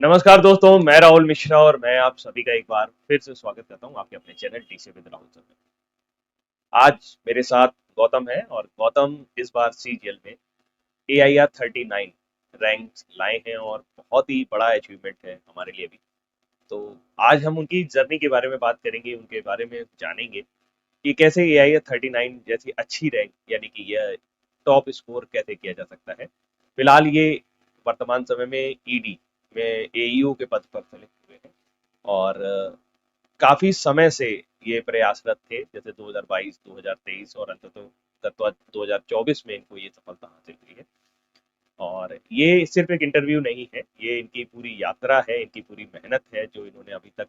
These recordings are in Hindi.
नमस्कार दोस्तों, मैं राहुल मिश्रा और मैं आप सभी का एक बार फिर से स्वागत करता हूं आपके अपने channel TC with Rahul sir में। आज मेरे साथ गौतम है और गौतम इस बार सीजीएल में AIR 39 रैंक लाए हैं और बहुत ही बड़ा अचीवमेंट है हमारे लिए भी। तो आज हम उनकी जर्नी के बारे में बात करेंगे, उनके बारे में जानेंगे कि कैसे AIR 39 जैसी अच्छी रैंक यानी कि यह टॉप स्कोर कैसे किया जा सकता है। फिलहाल ये वर्तमान समय में ईडी में AEO के पद पर सेलेक्ट हुए हैं और काफी समय से ये प्रयासरत थे, जैसे 2022, 2023 और अंततः 2024 में इनको ये सफलता हासिल हुई है। और ये सिर्फ एक इंटरव्यू नहीं है, ये इनकी पूरी यात्रा है, इनकी पूरी मेहनत है जो इन्होंने अभी तक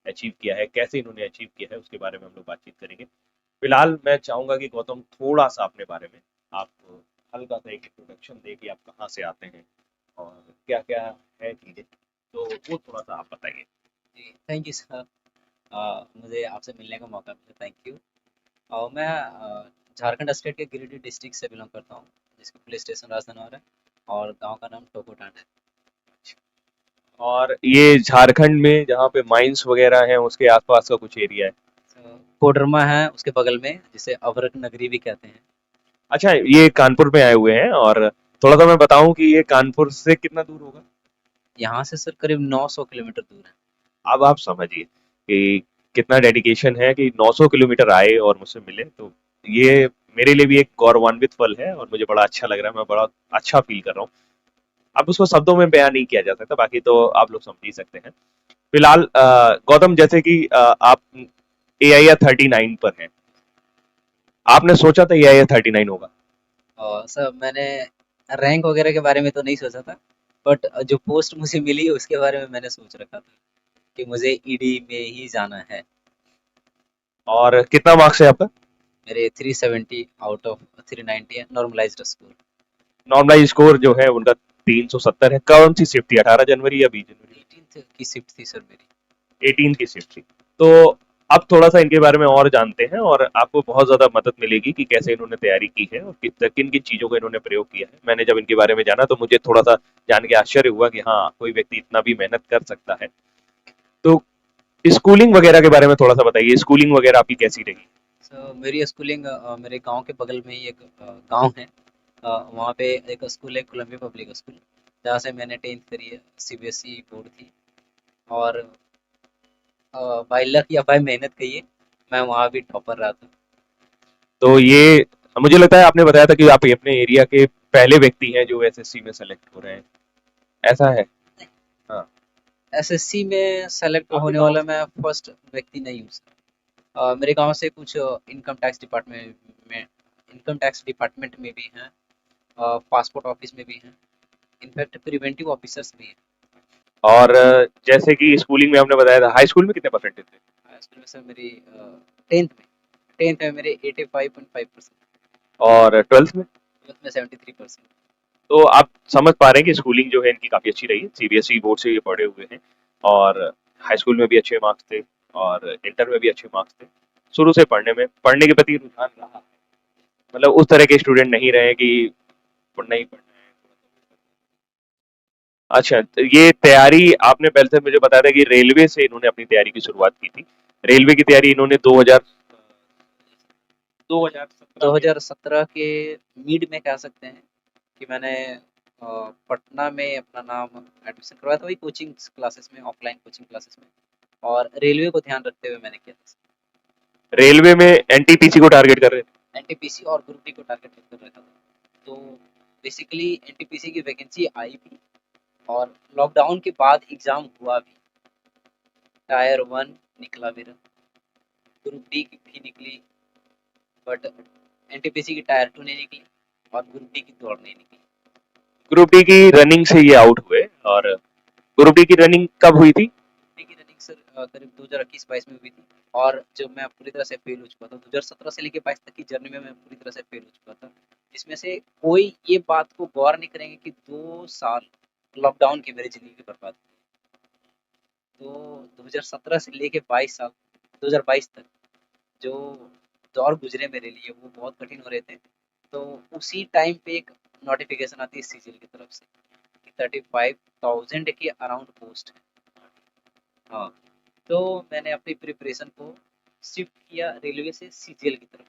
अचीव किया है। कैसे इन्होंने अचीव किया है उसके बारे में हम लोग बातचीत करेंगे। फिलहाल मैं चाहूंगा कि गौतम थोड़ा सा अपने बारे में आप हल्का सा एक इंट्रोडक्शन दे कि आप कहाँ से आते हैं और क्या क्या है चीजें, तो वो थोड़ा सा आप बताइए। जी, थैंक यू सर। मुझे आपसे मिलने का मौका मिला, थैंक यू। मैं झारखंड स्टेट के गिरिडीह डिस्ट्रिक्ट से बिलोंग करता हूँ, जिसका पुलिस स्टेशन राजधनौर है और गांव का नाम टोकोटांड है। और ये झारखंड में जहाँ पे माइंस वगैरह हैं उसके आसपास का कुछ एरिया है। कोडरमा है उसके बगल में, जिसे अभरक नगरी भी कहते हैं। अच्छा, ये कानपुर में आए हुए हैं और थोड़ा सा मैं बताऊं कि ये कानपुर से कितना दूर होगा। यहाँ से सर करीब 900 किलोमीटर दूर है। अब आप समझिए कि कितना डेडिकेशन है कि 900 किलोमीटर आए और मुझसे मिले। तो ये मेरे लिए भी एक गौरवान्वित पल है और मुझे बड़ा अच्छा लग रहा है, मैं बड़ा अच्छा फील कर रहा हूँ। अब उसको शब्दों में बयान नहीं किया जा सकता, बाकी तो आप लोग समझ ही सकते हैं। फिलहाल गौतम, जैसे कि आप AIR 39 पर हैं, आपने सोचा था AIR 39 होगा? और सर मैंने रैंक वगैरह के बारे में तो नहीं सोचा था, बट जो पोस्ट मुझे मिली उसके बारे में मैंने सोच रखा था कि मुझे ईडी में ही जाना है। और कितना मार्क्स है आपका? मेरे 370 आउट ऑफ 390 है, नॉर्मलाइज्ड स्कोर। नॉर्मलाइज स्कोर जो है उनका 370 है। कौन सी शिफ्ट थी, 18 जनवरी या 20 जनवरी? 18th की शिफ्ट थी सर मेरी। 18 की शिफ्ट थी। तो अब थोड़ा सा इनके बारे में और जानते हैं और आपको बहुत ज्यादा मदद मिलेगी कि कैसे इन्होंने तैयारी की है और किन किन चीजों का इन्होंने प्रयोग किया है। मैंने जब इनके बारे में जाना तो मुझे थोड़ा सा जान के आश्चर्य हुआ कि हाँ, कोई व्यक्ति इतना भी मेहनत कर सकता है। तो स्कूलिंग वगैरह के बारे में थोड़ा सा बताइए, स्कूलिंग वगैरह आपकी कैसी रही? मेरी स्कूलिंग मेरे गांव के बगल में ही एक गांव है। वहाँ पे एक स्कूल है, कोलंबिया पब्लिक स्कूल, जहाँ से मैंने 10th करी है। सीबीएसई बोर्ड थी। और बाय लक या बाय मेहनत कहिए, मैं वहाँ भी टॉपर रहा था। तो ये मुझे लगता है आपने बताया था कि आप अपने एरिया के पहले व्यक्ति हैं जो एसएससी में सेलेक्ट हो रहे हैं, ऐसा है? हाँ। एसएससी में सेलेक्ट आपके होने गांव वाला से? मैं फर्स्ट व्यक्ति नहीं हूँ सर। मेरे गांव से कुछ में इनकम टैक्स डिपार्टमेंट में भी हैं, पासपोर्ट ऑफिस में भी हैं, इनफैक्ट प्रिवेंटिव ऑफिसर्स भी हैं। और जैसे कि स्कूलिंग में आपने बताया था, हाई स्कूल में कितने परसेंटेज थे? स्कूल में सर मेरी 10th में मेरे 85.5%। और ट्वेल्थ में? 12th में 73%। तो आप समझ पा रहे हैं कि स्कूलिंग जो है इनकी काफी अच्छी रही है, सीबीएसई बोर्ड से ये पढ़े हुए हैं और हाई स्कूल में भी अच्छे मार्क्स थे और इंटर में भी अच्छे मार्क्स थे। शुरू से पढ़ने के प्रति रुझान रहा, मतलब उस तरह के स्टूडेंट नहीं रहे कि पढ़ना ही पढ़ना है। अच्छा, तो ये तैयारी आपने पहले से मुझे बताया था कि रेलवे से इन्होंने अपनी तैयारी की शुरुआत की थी। रेलवे की तैयारी इन्होंने 2017 में। 2017 के मिड में कह सकते हैं कि मैंने पटना में अपना नाम एडमिशन करवाया था, वही कोचिंग क्लासेस में, ऑफलाइन कोचिंग क्लासेस में। और रेलवे को ध्यान रखते हुए मैंने किया था। रेलवे में एनटीपीसी को टारगेट कर रहे थे। एनटीपीसी और ग्रुप डी को टारगेट कर रखा था। तो बेसिकली एनटीपीसी की वैकेंसी आई भी, और लॉकडाउन के बाद एग्ज़ाम हुआ भी। टायर 1 निकला मेरा, ग्रुप डी की भी निकली, बट एनटीपीसी की टायर 2 नहीं निकली और ग्रुप डी की दौड़ नहीं निकली। ग्रुप डी की रनिंग से ये आउट हुए। और ग्रुप डी की रनिंग कब हुई थी? डी की रनिंग सर करीब 2021-22 में हुई थी। और जब मैं पूरी तरह से फेल हो चुका था, 2017 से लेके 22 तक की जर्नी में मैं पूरी तरह से फेल हो चुका था। जिसमें से कोई ये बात को गौर नहीं करेंगे कि 2 साल लॉकडाउन की मेरी ज़िंदगी बर्बाद हुई। तो 2017 से लेके 22 साल, 2022 तक जो दौर गुजरे मेरे लिए वो बहुत कठिन हो रहे थे। तो उसी टाइम पे एक नोटिफिकेशन आती है सीजीएल की तरफ से कि 35,000 के अराउंड पोस्ट है। हाँ, तो मैंने अपनी प्रिपरेशन को शिफ्ट किया रेलवे से सीजीएल की तरफ,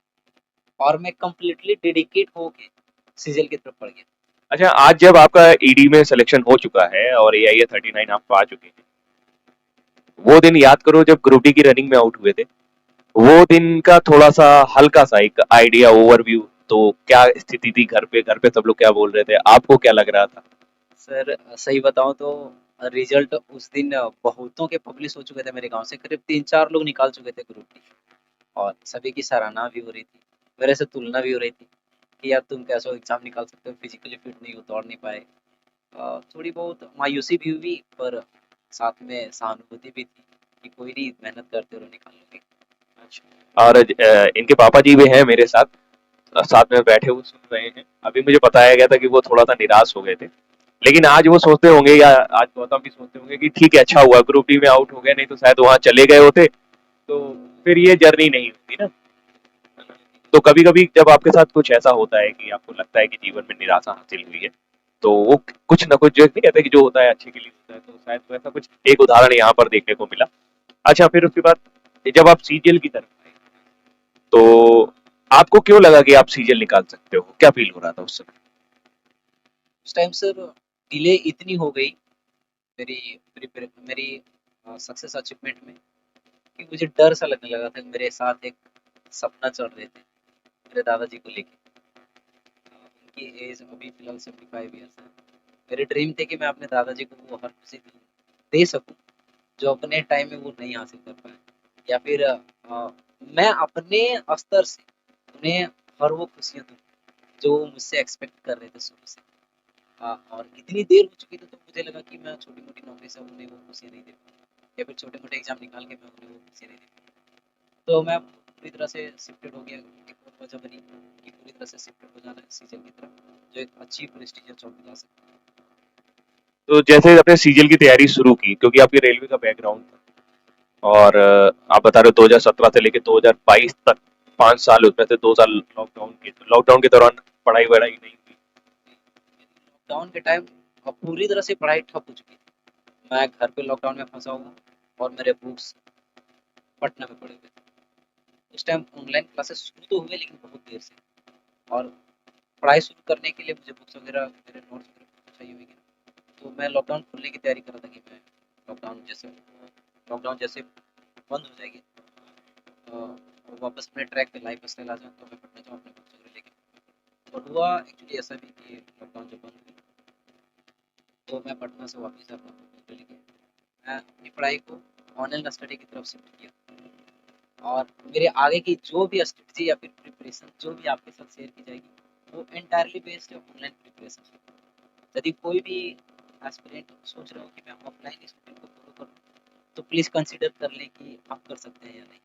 और मैं कंप्लीटली डेडिकेट होके सीजीएल की तरफ पड़ गया। अच्छा, आज जब आपका ईडी में सिलेक्शन हो चुका है और एआईए 39 आप पा चुके हैं, वो दिन याद करो जब ग्रुप डी की रनिंग में आउट हुए थे। वो दिन का थोड़ा सा हल्का सा एक आइडिया ओवरव्यू, तो क्या स्थिति थी घर पे सब लोग क्या बोल रहे थे, आपको क्या लग रहा था? सर सही बताऊं तो रिजल्ट उस दिन बहुतों के पब्लिश हो चुके थे, मेरे गांव से करीब 3-4 लोग निकाल चुके थे ग्रुप डी, और सभी की सराहना भी हो रही थी, मेरे से तुलना भी हो रही थी कि यार तुम कैसे एग्जाम निकाल सकते हो, फिजिकली फिट नहीं हो, दौड़ नहीं पाए। थोड़ी बहुत मायूसी भी हुई, पर साथ में सहानुभूति भी थी कि कोई नहीं, मेहनत करते रहो, निकाल लोगे। और इनके पापा जी भी हैं मेरे साथ, साथ में बैठे हुए सुन रहे हैं। अभी मुझे बताया गया था कि वो थोड़ा सा निराश हो गए थे, लेकिन आज वो सोचते होंगे, या आज गौतम भी सोचते होंगे कि ठीक है, अच्छा हुआ ग्रुप डी में आउट हो गए, नहीं तो शायद वहां चले गए होते तो फिर ये जर्नी नहीं होती ना। तो कभी कभी जब आपके साथ कुछ ऐसा होता है कि आपको लगता है कि जीवन में निराशा हासिल हुई है, तो वो कुछ ना कुछ, जो नहीं कहते कि जो होता है अच्छे के लिए होता है, तो शायद वैसा कुछ एक उदाहरण यहाँ पर देखने को मिला। अच्छा, फिर उसके बाद जब आप सीजीएल की तरफ आए, तो आपको क्यों लगा कि आप सीजीएल निकाल सकते हो, क्या फील हो रहा था उस समय? उस टाइम सर डिले इतनी हो गई मेरी मेरी सक्सेस अचीवमेंट में, कि मुझे डर सा लगने लगा था। मेरे साथ एक सपना चल रहे थे मेरे दादाजी को लेके। उनकी एज अभी फिलहाल 75 ईयर्स है। मेरे ड्रीम थे कि मैं अपने दादाजी को वो हर खुशी दे सकूं जो अपने टाइम में वो नहीं हासिल कर पाए, या फिर मैं अपने स्तर से उन्हें हर वो खुशियां दूं जो वो मुझसे एक्सपेक्ट कर रहे थे शुरू से। और इतनी देर हो चुकी थी, तो मुझे लगा कि मैं छोटी मोटी नौकरी से उन्हें वो खुशियां नहीं दे पाऊंगा, या फिर छोटे मोटे एग्जाम निकाल के मैं उन्हें वो खुशियां नहीं दे पाऊंगा। तो मैं पूरी तरह से शिफ्टेड हो गया। एक और वजह बनी कि पूरी तरह से शिफ्टेड हो जाना सीजन की तरफ, जो एक अच्छी प्रेस्टीजियस जॉब दिला सकता है। तो जैसे आपने सीजीएल की तैयारी शुरू की, क्योंकि आपकी रेलवे का बैकग्राउंड था, और आप बता रहे हो 2017 से लेकर 2022 तक 5 साल, उसमें से 2 साल लॉकडाउन के, तो लॉकडाउन के दौरान पढ़ाई वढ़ाई नहीं हुई? लॉकडाउन के टाइम पूरी तरह से पढ़ाई ठप हो चुकी थी। मैं घर पे लॉकडाउन में फंसा हुआ, और मेरे बुक्स पटना में पड़े हुए थे। उस टाइम ऑनलाइन क्लासेस शुरू तो हुए, लेकिन बहुत देर से। और पढ़ाई शुरू करने के लिए मुझे बुक्स वगैरह, मेरे नोट्स वगैरह चाहिए होंगे। तो मैं लॉकडाउन खुलने की तैयारी कर रहा था कि मैं लॉकडाउन जैसे बंद हो जाएगी, और वापस अपने ट्रैक पे लाइफ स्टाइल आ जाऊँ, तो मैं पढ़ने जाऊँ अपने बुक्स वगैरह लेके। और हुआ एक्चुअली ऐसा भी कि लॉकडाउन जब बंद हुई, तो मैं पटना से वापस अपना बुक वगैरह लेके मैं अपनी पढ़ाई को ऑनलाइन स्टडी की तरफ शिफ्ट किया। और मेरे आगे की जो भी स्ट्रेटजी या फिर प्रिपरेशन जो भी आपके साथ शेयर की जाएगी, वो एंटायरली बेस्ड है ऑनलाइन प्रिपरेशन। यदि कोई भी एस्पिरेंट सोच रहे हो कि मैं ऑफलाइन स्टूडेंट को फॉलो करूँ, तो प्लीज़ कंसिडर कर लें कि आप कर सकते हैं या नहीं।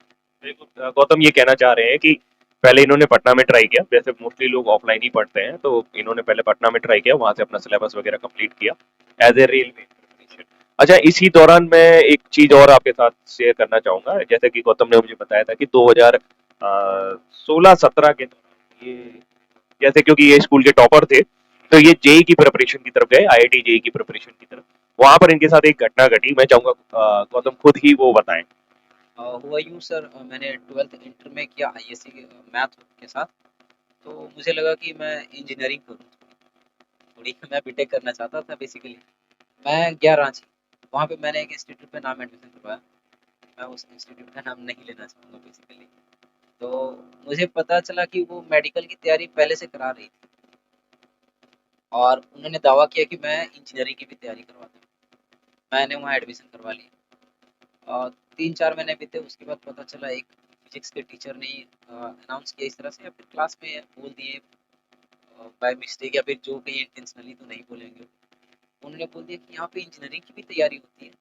देखो, गौतम ये कहना चाह रहे हैं कि पहले इन्होंने पटना में ट्राई किया, वैसे मोस्टली लोग ऑफलाइन ही पढ़ते हैं, तो इन्होंने पहले पटना में ट्राई किया, वहां से अपना सिलेबस वगैरह कंप्लीट किया एज ए रेलवे। अच्छा, इसी दौरान मैं एक चीज और आपके साथ शेयर करना चाहूंगा। जैसे कि गौतम ने मुझे बताया था कि 2016-17 के दौरान ये, जैसे क्योंकि ये स्कूल के टॉपर थे, तो ये जेई की प्रिपरेशन की तरफ गए, आईआईटी जेई की प्रिपरेशन की तरफ। वहां पर इनके साथ एक घटना घटी, मैं चाहूंगा गौतम खुद ही वो बताएं। हुआ यूँ सर, मैंने 12th इंटर में किया आईएससी मैथ के साथ। तो मुझे लगा कि मैं इंजीनियरिंग करूँ, थोड़ी मैं बीटेक करना चाहता था बेसिकली। मैं गया रांची, वहाँ पे मैंने एक इंस्टीट्यूट में नाम एडमिशन करवाया। मैं उस इंस्टीट्यूट का नाम नहीं लेना चाहूँगा बेसिकली। तो मुझे पता चला कि वो मेडिकल की तैयारी पहले से करा रही थी, और उन्होंने दावा किया कि मैं इंजीनियरिंग की भी तैयारी करवाता हूँ। मैंने वहाँ एडमिशन करवा लिया, और 3-4 महीने बीते, उसके बाद पता चला एक फिजिक्स के टीचर ने अनाउंस किया इस तरह से, या फिर क्लास में बोल दिए बाय मिस्टेक, या फिर जो कहीं इंटेंशनली तो नहीं बोलेंगे। उन्होंने बोल दिया कि यहाँ पे इंजीनियरिंग की भी तैयारी होती है।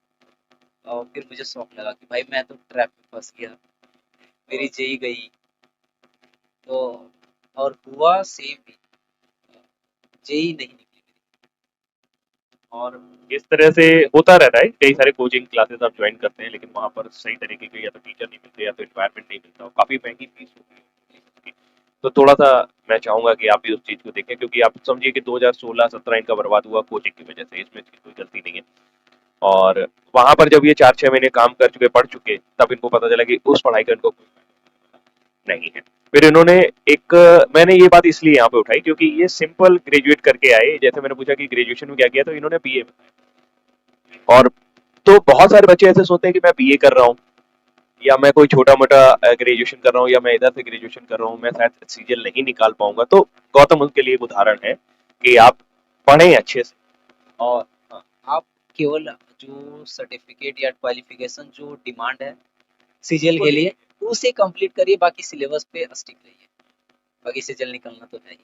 और फिर मुझे शौक लगा कि भाई मैं तो ट्रैप में फंस गया, मेरी जेई गई। तो और हुआ सेम भी, जेई नहीं निकली मेरी। और इस तरह से होता रहता है, कई सारे कोचिंग क्लासेस आप ज्वाइन करते हैं, लेकिन वहां पर सही तरीके के या तो टीचर नहीं मिलते, या तो एनवायरमेंट नहीं मिलता, और काफी महंगी फीस होती है। तो थोड़ा सा मैं चाहूंगा कि आप भी उस चीज को देखें, क्योंकि आप समझिए कि 2016-17 इनका बर्बाद हुआ कोचिंग की वजह से, इसमें इसकी कोई गलती नहीं है। और वहां पर जब ये 4-6 महीने काम कर चुके, पढ़ चुके, तब इनको पता चला कि उस पढ़ाई का इनको कोई नहीं है। फिर इन्होंने एक, मैंने ये बात इसलिए यहाँ पे उठाई क्योंकि ये सिंपल ग्रेजुएट करके आए। जैसे मैंने पूछा कि ग्रेजुएशन में क्या किया, तो इन्होंने बीए। और तो बहुत सारे बच्चे ऐसे सोचते हैं कि मैं बीए कर रहा हूँ, या मैं कोई छोटा मोटा ग्रेजुएशन कर रहा हूँ, या मैं इधर से ग्रेजुएशन कर रहा हूँ, मैं शायद सीजीएल नहीं निकाल पाऊंगा। तो गौतम उनके लिए एक उदाहरण है कि आप पढ़ें अच्छे से। और आप केवल जो सर्टिफिकेट या क्वालिफिकेशन जो डिमांड है सीजीएल वो के ले लिए, लीजिए। उसे कंप्लीट करिए, बाकी सिलेबस पे स्टिक रहिए, बाकी सीजीएल निकलना तो है ही।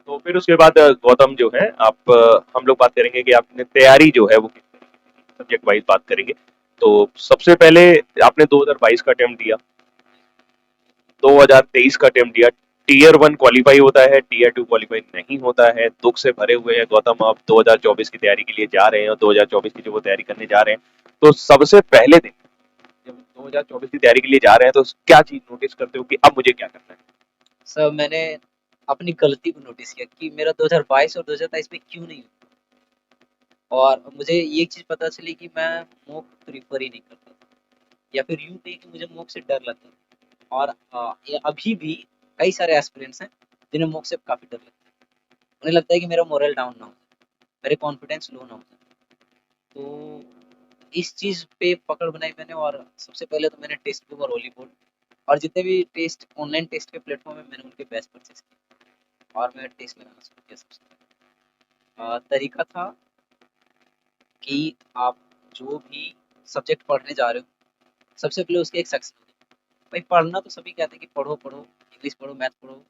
तो फिर उसके बाद गौतम जो है, आप हम लोग बात करेंगे कि आपने तैयारी जो है वो सब्जेक्ट वाइज बात करेंगे। तो सबसे पहले आपने 2022 का अटेम्प्ट दिया, 2023 का अटेम्प्ट दिया। टीयर 1 क्वालिफाई होता है, टीयर 2 क्वालिफाई नहीं होता है। दुख से भरे हुए हैं गौतम, आप 2024 की तैयारी के लिए जा रहे हैं, और 2024 की जो वो तैयारी करने जा रहे हैं, तो सबसे पहले दिन जब 2024 की तैयारी के लिए जा रहे हैं, तो क्या चीज नोटिस करते हो कि अब मुझे क्या करना है? सर मैंने अपनी गलती को नोटिस किया कि मेरा 2022 और 2023 में क्यों नहीं हुआ। और मुझे ये चीज़ पता चली कि मैं मॉक प्रेफर ही नहीं करता था, या फिर यूँ कहिए कि मुझे मॉक से डर लगता था। और ये अभी भी कई सारे एस्पिरेंट्स हैं जिन्हें मॉक से काफ़ी डर लगता है। उन्हें लगता है कि मेरा मोरल डाउन ना हो जाए, मेरे कॉन्फिडेंस लो ना हो जाए। तो इस चीज़ पे पकड़ बनाई मैंने, और सबसे पहले तो मैंने टेस्ट बुक और होली बोर्ड और जितने भी टेस्ट ऑनलाइन टेस्ट के प्लेटफॉर्म है, मैंने उनके बैच परचेज किए और मैं टेस्ट लगाना शुरू किया। सबसे पहले तरीका था कि आप जो भी सब्जेक्ट पढ़ने जा रहे हो, सबसे पहले उसके एक सेक्शन होते हैं। भाई पढ़ना तो सभी कहते हैं कि पढ़ो पढ़ो, इंग्लिश पढ़ो, मैथ पढ़ो,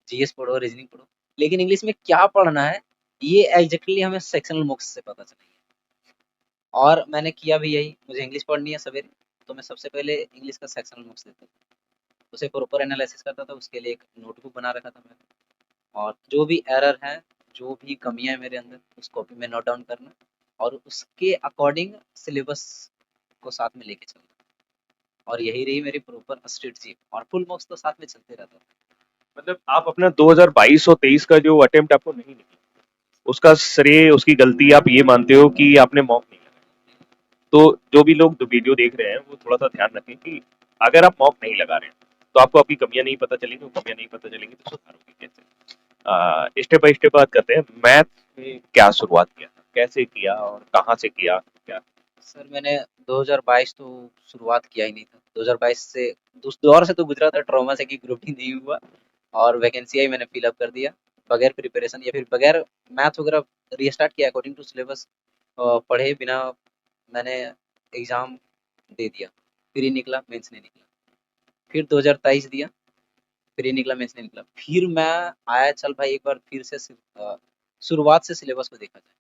जीएस पढ़ो, रीजनिंग पढ़ो, लेकिन इंग्लिश में क्या पढ़ना है ये एग्जैक्टली हमें सेक्शनल बुक्स से पता चलेगा। और मैंने किया भी यही। मुझे इंग्लिश पढ़नी है सवेरे, तो मैं सबसे पहले इंग्लिश का सेक्शनल बुक्स देता था, उसे प्रॉपर एनालिसिस करता था, उसके लिए एक नोटबुक बना रखा था मैंने। और जो भी एरर है, जो भी कमियां हैं मेरे अंदर, उस कॉपी में नोट डाउन करना और उसके अकॉर्डिंग सिलेबस को साथ में लेके चलना। और यही रही मेरी प्रॉपर स्ट्रेटजी, और फुल मार्क्स तो साथ में चलते रहता था। मतलब आप अपना 2022 और 23 का जो अटेम्प्ट आपको नहीं निकला, उसका श्रेय, उसकी गलती आप ये मानते हो कि आपने मॉक नहीं लगाया। तो जो भी लोग वीडियो देख रहे हैं, वो थोड़ा सा ध्यान रखें कि अगर आप मॉक नहीं लगा रहे हैं, तो आपको आपकी कमियां नहीं पता चलेंगी, कमियां नहीं पता चलेंगी तो सुधारोगे कैसे? स्टेप बाय स्टेप बात करते हैं। मैथ में क्या शुरुआत किया था, कैसे किया और कहाँ से किया क्या? सर मैंने 2022 तो शुरुआत किया ही नहीं था। 2022 से उस दौर से तो गुजरा था ट्रॉमा से कि ग्रुप डी नहीं हुआ, और वैकेंसी आई, मैंने फिल अप कर दिया बगैर प्रिपरेशन या फिर बगैर मैथ वगैरह रीस्टार्ट किया अकॉर्डिंग टू सिलेबस, पढ़े बिना मैंने एग्ज़ाम दे दिया। फिर ही निकला, मेंस नहीं निकला। फिर 2023 दिया, फिर ही निकला, मेंस नहीं निकला। फिर मैं आया, चल भाई एक बार फिर से शुरुआत से सिलेबस को देखा जाए।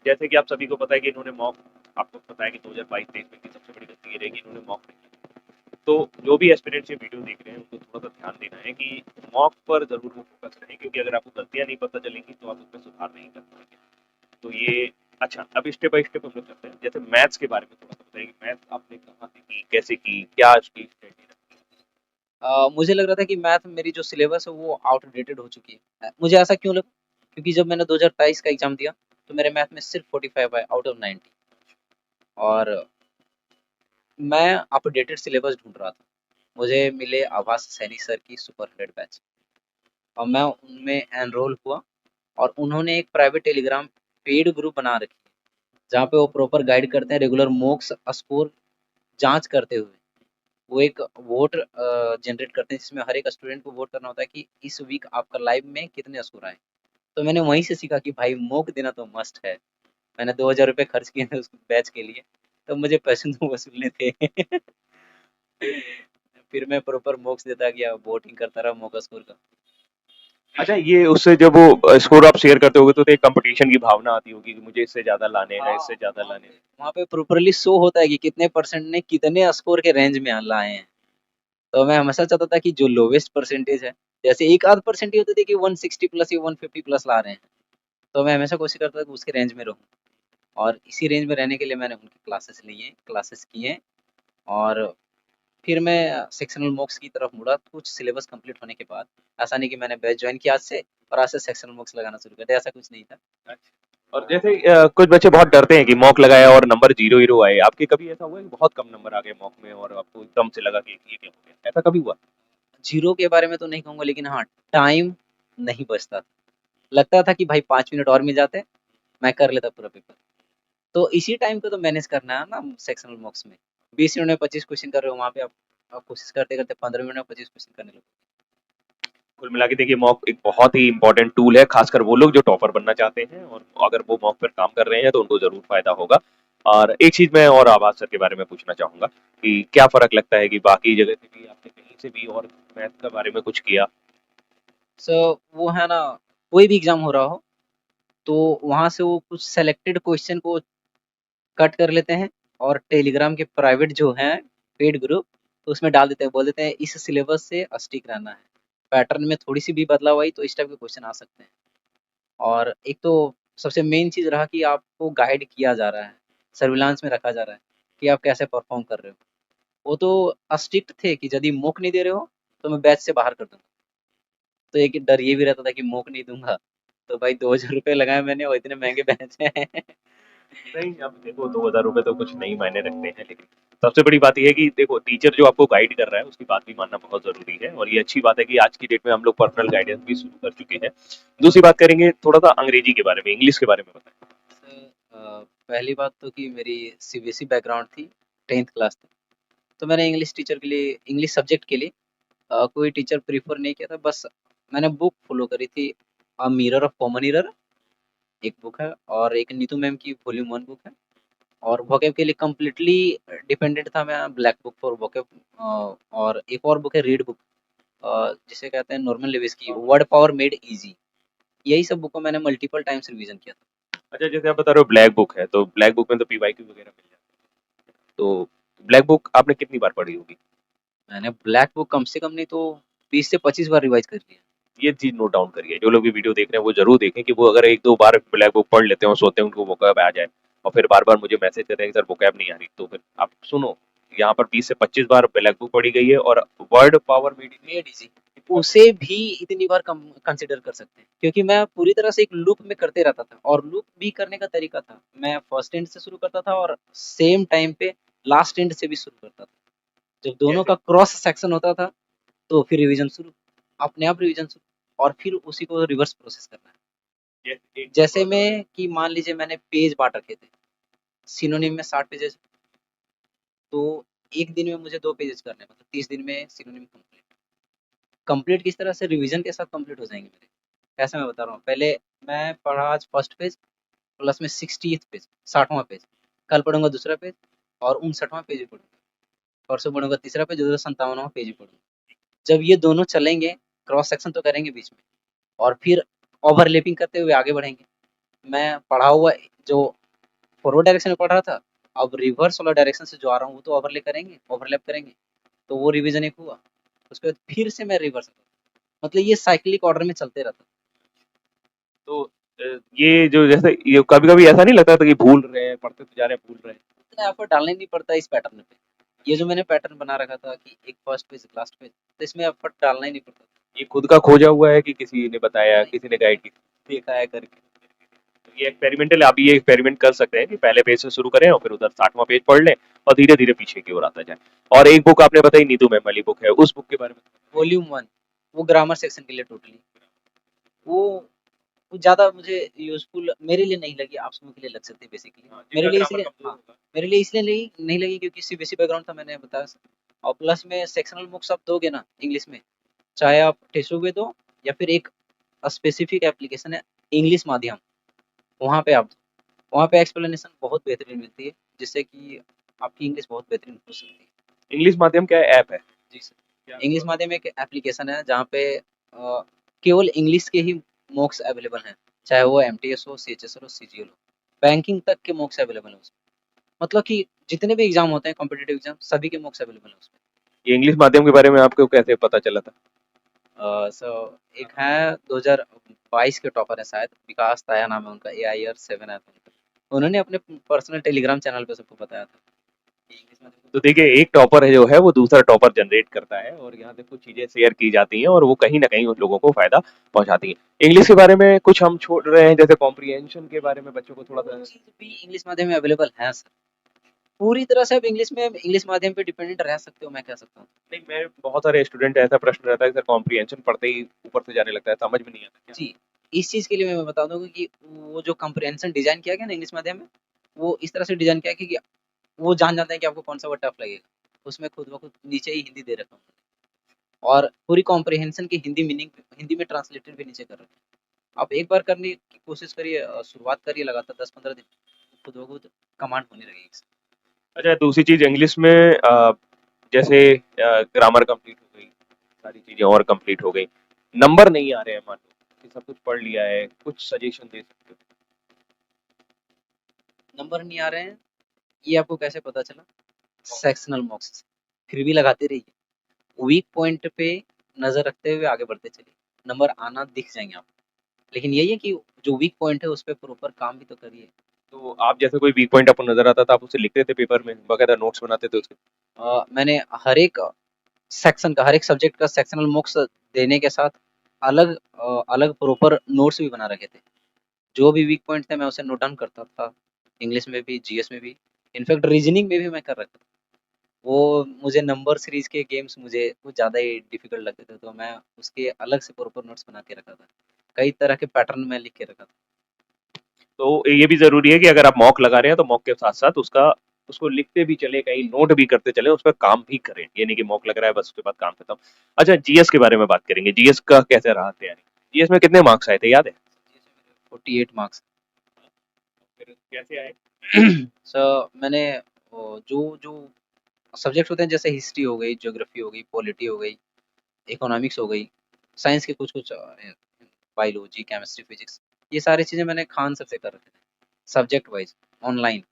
जैसे कि आप सभी को पता है कि इन्होंने मॉक, आपको पता है कि 2022-23 में की सबसे बड़ी गलती ये रहेगी, इन्होंने मॉक नहीं किया। तो जो भी एस्पिरेंट्स ये वीडियो देख रहे हैं, उनको थोड़ा सा ध्यान देना है कि मॉक पर जरूर वो फोकस करें, क्योंकि अगर आपको गलतियां नहीं पता चलेंगी तो आप उसमें सुधार नहीं कर पाएंगे। तो ये अच्छा, अब स्टेप बाय स्टेप हम लोग करते हैं। जैसे मैथ्स के बारे में थोड़ा सा बताइए कि मैथ्स आपने कहाँ से की, कैसे की, क्या उसकी स्ट्रेटेजी रखी? मुझे लग रहा था कि मैथ मेरी जो सिलेबस है वो आउटडेटेड हो चुकी है। मुझे ऐसा क्यों लगा? क्योंकि जब मैंने 2023 का एग्ज़ाम दिया, तो मेरे मैथ में सिर्फ़ 45 आए आउट ऑफ 90। और मैं अपडेटेड सिलेबस ढूँढ रहा था। मुझे मिले आभास सैनी सर की सुपर 100 बैच, और मैं उनमें एनरोल हुआ। और उन्होंने एक प्राइवेट टेलीग्राम पेड ग्रुप बना रखी है, जहाँ पे वो प्रॉपर गाइड करते हैं, रेगुलर मॉक्स स्कोर जाँच करते हुए। वो एक वोट जनरेट करते हैं, जिसमें हर एक स्टूडेंट को वोट करना होता है कि इस वीक आपका लाइव में कितने स्कोर आए। तो मैंने वहीं से सीखा कि भाई मॉक देना तो मस्ट है। मैंने 2000 रुपये खर्च किए थे उस बैच के लिए, तो मुझे पैसे तो वसूलने थे। फिर मैं प्रॉपर मॉक्स देता गया, वोटिंग करता रहा मॉक स्कोर का। अच्छा, ये उससे जब वो स्कोर आप शेयर करते होगे, तो एक कंपटीशन की भावना आती होगी कि मुझे इससे ज्यादा लाने हैं, हाँ, इससे ज्यादा लाने हैं। वहाँ पे प्रॉपरली शो होता है कि कितने परसेंट ने कितने स्कोर के रेंज में लाए हैं। तो मैं हमेशा चाहता था कि जो लोवेस्ट परसेंटेज है, जैसे एक आध परसेंट ही होते थे कि 160 प्लस या 150 प्लस ला रहे हैं, तो मैं हमेशा कोशिश करता था कि उसके रेंज में रहूँ। और इसी रेंज में रहने के लिए मैंने उनकी क्लासेस ली हैं, क्लासेस किए हैं। और फिर मैं सेक्शनल मॉक्स की तरफ मुड़ा कुछ सिलेबस कंप्लीट होने के बाद। ऐसा नहीं कि मैंने बैच ज्वाइन किया आज से और आज से सेक्शनल मॉक्स लगाना शुरू कर दिया, ऐसा कुछ नहीं था। और जैसे कुछ बच्चे बहुत डरते हैं कि मॉक लगाया और नंबर जीरो हीरो आए, आपके कभी ऐसा हुआ है कि बहुत कम नंबर आ गए मॉक में और आपको एकदम से लगा कि ये क्या हो गया, ऐसा कभी हुआ? जीरो के बारे में तो नहीं कहूंगा, लेकिन हाँ, टाइम नहीं बचता था। लगता था कि भाई 5 मिनट और मिल जाते, मैं कर लेता पूरा पेपर। तो इसी टाइम को तो मैनेज करना है ना सेक्शनल मॉक्स में। 20 मिनट में 25 क्वेश्चन कर रहे हो, वहाँ पे आप कोशिश करते करते 15 मिनट में 25 क्वेश्चन करने लगो। कुल मिला के देखिए मॉक एक बहुत ही इंपॉर्टेंट टूल है, खासकर वो लोग जो टॉपर बनना चाहते हैं, और अगर वो मॉक पर काम कर रहे हैं तो उनको जरूर फायदा होगा। और एक चीज मैं और आवाज सर के बारे में पूछना चाहूंगा कि क्या फर्क लगता है कि बाकी जगह से भी आपने कहीं से भी और मैथ के बारे में कुछ किया? सो वो है ना, कोई भी एग्जाम हो रहा हो तो वहाँ से वो कुछ सेलेक्टेड क्वेश्चन को कट कर लेते हैं और टेलीग्राम के प्राइवेट जो हैं पेड ग्रुप, तो उसमें डाल देते हैं, बोल देते हैं इस सिलेबस से स्टिक रहना है। पैटर्न में थोड़ी सी भी बदलाव आई तो इस टाइप के क्वेश्चन आ सकते हैं। और एक तो सबसे मेन चीज़ रहा कि आपको गाइड किया जा रहा है, सर्विलांस में रखा जा रहा है कि आप कैसे परफॉर्म कर रहे हो। वो तो स्ट्रिक्ट थे कि यदि मॉक नहीं दे रहे हो तो मैं बैच से बाहर कर दूंगा। तो एक डर ये भी रहता था कि मॉक नहीं दूंगा तो भाई 2,000 रुपये लगाए मैंने और इतने महंगे बैच हैं। नहीं, अब देखो 2000 रुपए तो कुछ नहीं मायने रखते हैं, लेकिन सबसे बड़ी बात यह है कि देखो टीचर जो आपको गाइड कर रहा है उसकी बात भी मानना बहुत जरूरी है, और ये अच्छी बात है कि आज की डेट में हम लोग पर्सनल गाइडेंस भी शुरू कर चुके हैं। दूसरी बात करेंगे थोड़ा सा अंग्रेजी के बारे में, इंग्लिश के बारे में बताएं। पहली बात तो कि मेरी सीबीएसई बैकग्राउंड थी 10th क्लास तक। तो मैंने इंग्लिश टीचर के लिए, इंग्लिश सब्जेक्ट के लिए कोई टीचर प्रीफर नहीं किया था। बस मैंने बुक फॉलो करी थी, a mirror of common error एक बुक है, और एक नीतू मैम की वॉल्यूम 1 बुक है। और वोकेब के लिए कम्प्लीटली डिपेंडेंट था मैं ब्लैक बुक फॉर वोकेब। और एक और बुक है रीड बुक, जिसे कहते हैं नॉर्मन लेविस की वर्ड पावर मेड इजी। यही सब बुक को मैंने मल्टीपल टाइम्स रिवीजन किया था। अच्छा, जैसे आप बता रहे हो ब्लैक बुक है, तो ब्लैक बुक में तो पीवाईक्यू वगैरह मिल जाते हैं, तो ब्लैक बुक आपने कितनी बार पढ़ी होगी? मैंने ब्लैक बुक कम से कम नहीं तो 20 से 25 बार रिवाइज कर लिया। ये चीज नोट डाउन करिए, जो लोग भी वीडियो देख रहे हैं वो जरूर देखें कि वो अगर एक दो बार ब्लैक बुक पढ़ लेते हैं और सोते हैं उनको वोकैब आ जाए, और फिर बार बार मुझे मैसेज करते हैं कि सर वोकैब नहीं आ रही, तो फिर आप सुनो, यहाँ पर 20 से 25 बार ब्लैक बुक पढ़ी गई है, और word power made made easy उसे भी इतनी बार कम कंसिडर कर सकते हैं, क्योंकि मैं पूरी तरह से एक लूप में करते रहता था। और लूप भी करने का तरीका था, मैं फर्स्ट एंड से शुरू करता था और सेम टाइम पे लास्ट एंड से भी शुरू करता था। जब दोनों जैसे का क्रॉस सेक्शन होता था तो फिर रिवीजन शुरू, अपने आप रिवीजन शुरू, और फिर उसी को रिवर्स प्रोसेस करना है। जैसे एक जैसे थोड़ा सा में कि मान लीजिए मैंने पेज बांट रखे थे, सिनोनिम में 60 पेजेस, तो एक दिन में मुझे 2 पेजेस करने हैं, मतलब 30 दिन में सिनोनिम कंप्लीट। कंप्लीट किस तरह से, रिवीजन के साथ कंप्लीट हो जाएंगे मेरे। कैसे मैं बता रहा हूँ, पहले मैं पढ़ा आज फर्स्ट पेज, प्लस में 60th पेज, 60वां पेज। कल पढ़ूंगा दूसरा पेज और 59वां पेज भी पढ़ूंगा। परसों पढ़ूंगा तीसरा पेज, उधर 57वां पेज भी पढ़ूंगा। जब ये दोनों चलेंगे, क्रॉस सेक्शन तो करेंगे बीच में, और फिर ओवरलैपिंग करते हुए आगे बढ़ेंगे। मैं पढ़ा हुआ जो फॉरवर्ड डायरेक्शन में पढ़ रहा था, अब रिवर्स वाला डायरेक्शन से जो आ रहा हूँ वो तो ओवरले करेंगे, ओवरलैप करेंगे। तो वो रिवीजन एक हुआ, उसके बाद फिर से मैं रिवर्स, मतलब ये साइक्लिक ऑर्डर में चलते रहता। तो ये जो जैसे ये कभी कभी ऐसा नहीं लगता था कि भूल रहे हैं, पढ़ते तो जा रहे हैं भूल रहे हैं? इतना एफर्ट डालना ही नहीं पड़ता इस पैटर्न पे। ये जो मैंने पैटर्न बना रखा था कि एक फर्स्ट पेज लास्ट पेज, तो इसमें एफर्ट डालना ही नहीं पड़ता। ये खुद का खोजा हुआ है कि किसी ने बताया, नहीं, किसी ने गाइड किया? देखा है करके। ये एक्सपेरिमेंटल, आप ये एक्सपेरिमेंट कर सकते हैं कि पहले पेज से शुरू करें और फिर उधर 60वां पेज पढ़ लें, और धीरे धीरे पीछे की ओर आता जाए। और एक बुक आपने बताई नीतू मैम वाली बुक है, उस बुक के बारे में बताइए। वॉल्यूम 1, वो ग्रामर सेक्शन के लिए टोटली, वो वो ज़्यादा मुझे यूज़फुल मेरे लिए नहीं लगी, आप सबके लिए लग सकती है बेसिकली। हाँ, मेरे जिनका लिए ग्रामर इसलिए, कमजोर हाँ, होगा। मेरे लिए इसलिए नहीं लगी क्योंकि सीबीएसई बैकग्राउंड था, मैंने बताया। और प्लस में सेक्शनल बुक्स आप दोगे ना इंग्लिश में, चाहे आप टेसो में दो या फिर एक स्पेसिफिक एप्लीकेशन है इंग्लिश माध्यम, वहाँ पे आप दो, वहाँ पे एक्सप्लेनेशन बहुत बेहतरीन मिलती है, जिससे कि आपकी इंग्लिश बहुत बेहतरीन हो सकती है। इंग्लिश माध्यम क्या ऐप है? जी सर। क्या इंग्लिश थोड़ा सा? माध्यम एक एप्लीकेशन है जहाँ पे केवल इंग्लिश के ही मॉक्स अवेलेबल हैं, चाहे वो एमटीएस हो, सीएचएस हो, सीजीएल हो, बैंकिंग तक के मॉक्स अवेलेबल हैं उसमें। मतलब कि जितने भी एग्जाम होते हैं कॉम्पिटिटिव एग्जाम, सभी के मॉक्स अवेलेबल हैं उसमें। ये इंग्लिश माध्यम के बारे में आपको कैसे पता चला था? सो एक है 2022 के टॉपर है शायद, विकास ताया नाम है उनका, AIR 7 है तो उनका। उन्होंने अपने पर्सनल टेलीग्राम चैनल पे सबको बताया था। इंग्लिश माध्यम तो को देखिए एक टॉपर है जो है वो दूसरा टॉपर जनरेट करता है और यहाँ पे कुछ चीजें शेयर की जाती हैं और वो कहीं ना कहीं उन लोगों को फायदा पहुंचाती है। इंग्लिश के बारे में कुछ हम छोड़ रहे हैं, जैसे कॉम्प्रिहेंशन के बारे में बच्चों को थोड़ा वो सा। चीज़ भी इंग्लिश माध्यम में अवेलेबल है सर। पूरी तरह से आप इंग्लिश माध्यम पे डिपेंडेंट रह सकते हो, मैं कह सकता हूँ। नहीं, मैं बहुत सारे स्टूडेंट ऐसा प्रश्न रहता है कि सर कॉम्प्रिहेंशन पढ़ते ही ऊपर से जाने लगता है, समझ में नहीं आता क्या। जी, इस चीज़ के लिए मैं बता दूँगा कि वो जो कम्प्रिहेंशन डिज़ाइन किया गया ना इंग्लिश माध्यम में, वो इस तरह से डिज़ाइन किया है कि वो जान जाते हैं कि आपको कौन-सा वर्ड टफ लगेगा। उसमें खुद ब खुद नीचे ही हिंदी दे रखा हूँ और पूरी कॉम्प्रिहेंशन की हिंदी मीनिंग हिंदी में ट्रांसलेटेड भी नीचे कर रखा है। आप एक बार करने की कोशिश करिए, शुरुआत करिए लगातार 10-15 दिन, खुद ब खुद कमांड होने लगेगी। अच्छा, दूसरी चीज इंग्लिश में जैसे ग्रामर कंप्लीट हो गई, सारी चीजें और कंप्लीट हो गई, नंबर नहीं आ रहे हैं मान लो कि सब कुछ पढ़ लिया है, कुछ सजेशन दे सकते हो। नंबर नहीं आ रहे हैं, ये आपको कैसे पता चला? सेक्शनल मॉक्स से। फिर भी लगाते रहिए, वीक पॉइंट पे नज़र रखते हुए आगे बढ़ते चलिए, नंबर आना दिख जाएँगे आपको। लेकिन यही है कि जो वीक पॉइंट है उस पे प्रॉपर काम भी तो करिए। तो आप जैसे कोई वीक पॉइंट आपको नजर आता था, आप उसे लिखते थे पेपर में, बकायदा नोट्स बनाते थे उसके। मैंने हर एक सेक्शन का, हर एक सब्जेक्ट का सेक्शनल मॉक्स देने के साथ अलग प्रॉपर नोट्स भी बना रखे थे। जो भी वीक पॉइंट थे मैं उसे नोट डाउन करता था, इंग्लिश में भी, जीएस में भी, इनफैक्ट रीजनिंग में भी मैं कर रखा था। वो मुझे नंबर सीरीज के गेम्स मुझे कुछ ज़्यादा ही डिफिकल्ट लगते थे, तो मैं उसके अलग से प्रॉपर नोट्स बना के रखा था। कई तरह के पैटर्न में लिख के रखा था। तो ये भी जरूरी है कि अगर आप मॉक लगा रहे हैं तो मॉक के साथ साथ उसका उसको लिखते भी चले, कहीं नोट भी करते चले, उस पर काम भी करें, ये नहीं कि मॉक लग रहा है बस उसके बाद काम खत्म। अच्छा, जीएस के बारे में बात करेंगे, जीएस का कैसे रहा तैयारी, जीएस में कितने मार्क्स आए थे याद है? 48 मार्क्स। फिर कैसे आए? सर मैंने जो जो सब्जेक्ट होते हैं जैसे हिस्ट्री हो गई, ज्योग्राफी हो गई, पॉलिटी हो गई, इकोनॉमिक्स हो गई, साइंस के कुछ कुछ बायोलॉजी, केमिस्ट्री, फिजिक्स, ये सारी चीज़ें मैंने खान सर से कर रखे थे सब्जेक्ट वाइज ऑनलाइन।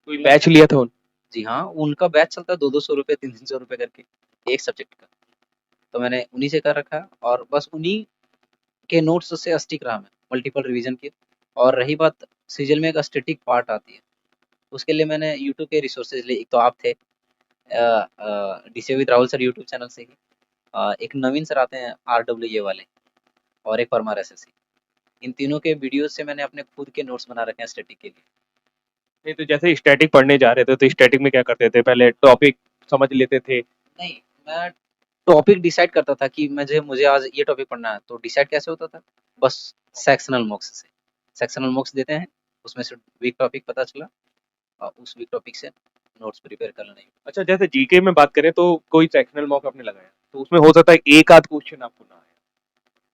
कोई बैच लिया था? जी हाँ, उनका बैच चलता है 200-200 रुपये, 300-300 रुपये करके एक सब्जेक्ट का। तो मैंने उन्हीं से कर रखा है और बस उन्हीं के नोट्स से स्टिक रहा मैं मल्टीपल रिवीजन की। और रही बात, सीजल में एक स्टैटिक पार्ट आती है, उसके लिए मैंने यूट्यूब के रिसोर्सेज लिए। एक तो आप थे DC with Rahul sir YouTube channel से ही, एक नवीन सर आते हैं आरडब्ल्यूए वाले, और एक परमार एसएससी। इन तीनों के वीडियोस से मैंने अपने खुद के नोट्स बना रखे हैं स्टैटिक के लिए। नहीं, तो जैसे स्टैटिक पढ़ने जा रहे थे तो स्टैटिक में क्या करते थे, पहले टॉपिक समझ लेते थे? नहीं, मैं टॉपिक डिसाइड करता था कि मुझे मुझे आज ये टॉपिक पढ़ना है, तो डिसाइड कैसे होता था? बस सेक्शनल मॉक्स से। सेक्शनल मॉक्स देते हैं, उसमें से वीक टॉपिक पता चला और उस वीक टॉपिक से नोट्स प्रिपेयर कर लेना। अच्छा, जैसे जीके में बात करें तो कोई सेक्शनल मॉक आपने लगाया तो उसमें हो सकता है एक आध क्वेश्चन आपको ना आए,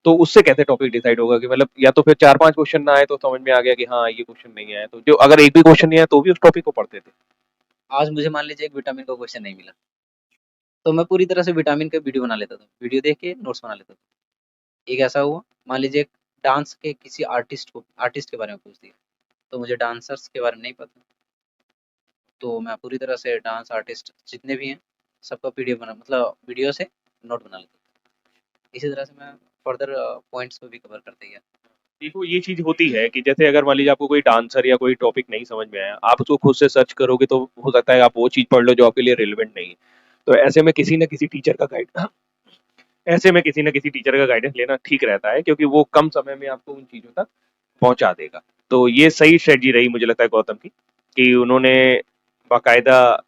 तो उससे कैसे टॉपिक डिसाइड होगा कि मतलब या तो फिर चार पांच क्वेश्चन ना आए तो समझ में आ गया कि हाँ ये क्वेश्चन नहीं आया, तो जो अगर एक भी क्वेश्चन नहीं आया तो भी उस टॉपिक को पढ़ते थे? आज मुझे मान लीजिए एक विटामिन का क्वेश्चन नहीं मिला, तो मैं पूरी तरह से विटामिन का वीडियो बना लेता था, वीडियो देख के नोट्स बना लेता था। एक ऐसा हुआ, मान लीजिए डांस के किसी आर्टिस्ट के बारे में पूछ दिया, तो मुझे डांसर्स के बारे में नहीं पता, तो मैं पूरी तरह से डांस आर्टिस्ट जितने भी हैं सबका पीडीएफ बना, मतलब वीडियो से नोट बना लेता था। इसी तरह से मैं फर्दर पॉइंट्स को भी कवर करते गया। देखो ये चीज होती है कि जैसे अगर मान लीजिए आपको कोई डांसर या कोई टॉपिक नहीं समझ में आया, आप उसको खुद से सर्च करोगे तो हो सकता है आप वो चीज पढ़ लो जो आपके लिए रिलेवेंट नहीं है। तो ऐसे में किसी न किसी टीचर का गाइड ऐसे में किसी न किसी टीचर का गाइडेंस लेना ठीक रहता है, क्योंकि वो कम समय में आपको उन चीजों तक पहुंचा देगा। तो ये सही स्ट्रेटजी रही मुझे लगता है गौतम की, कि उन्होंने बाकायदा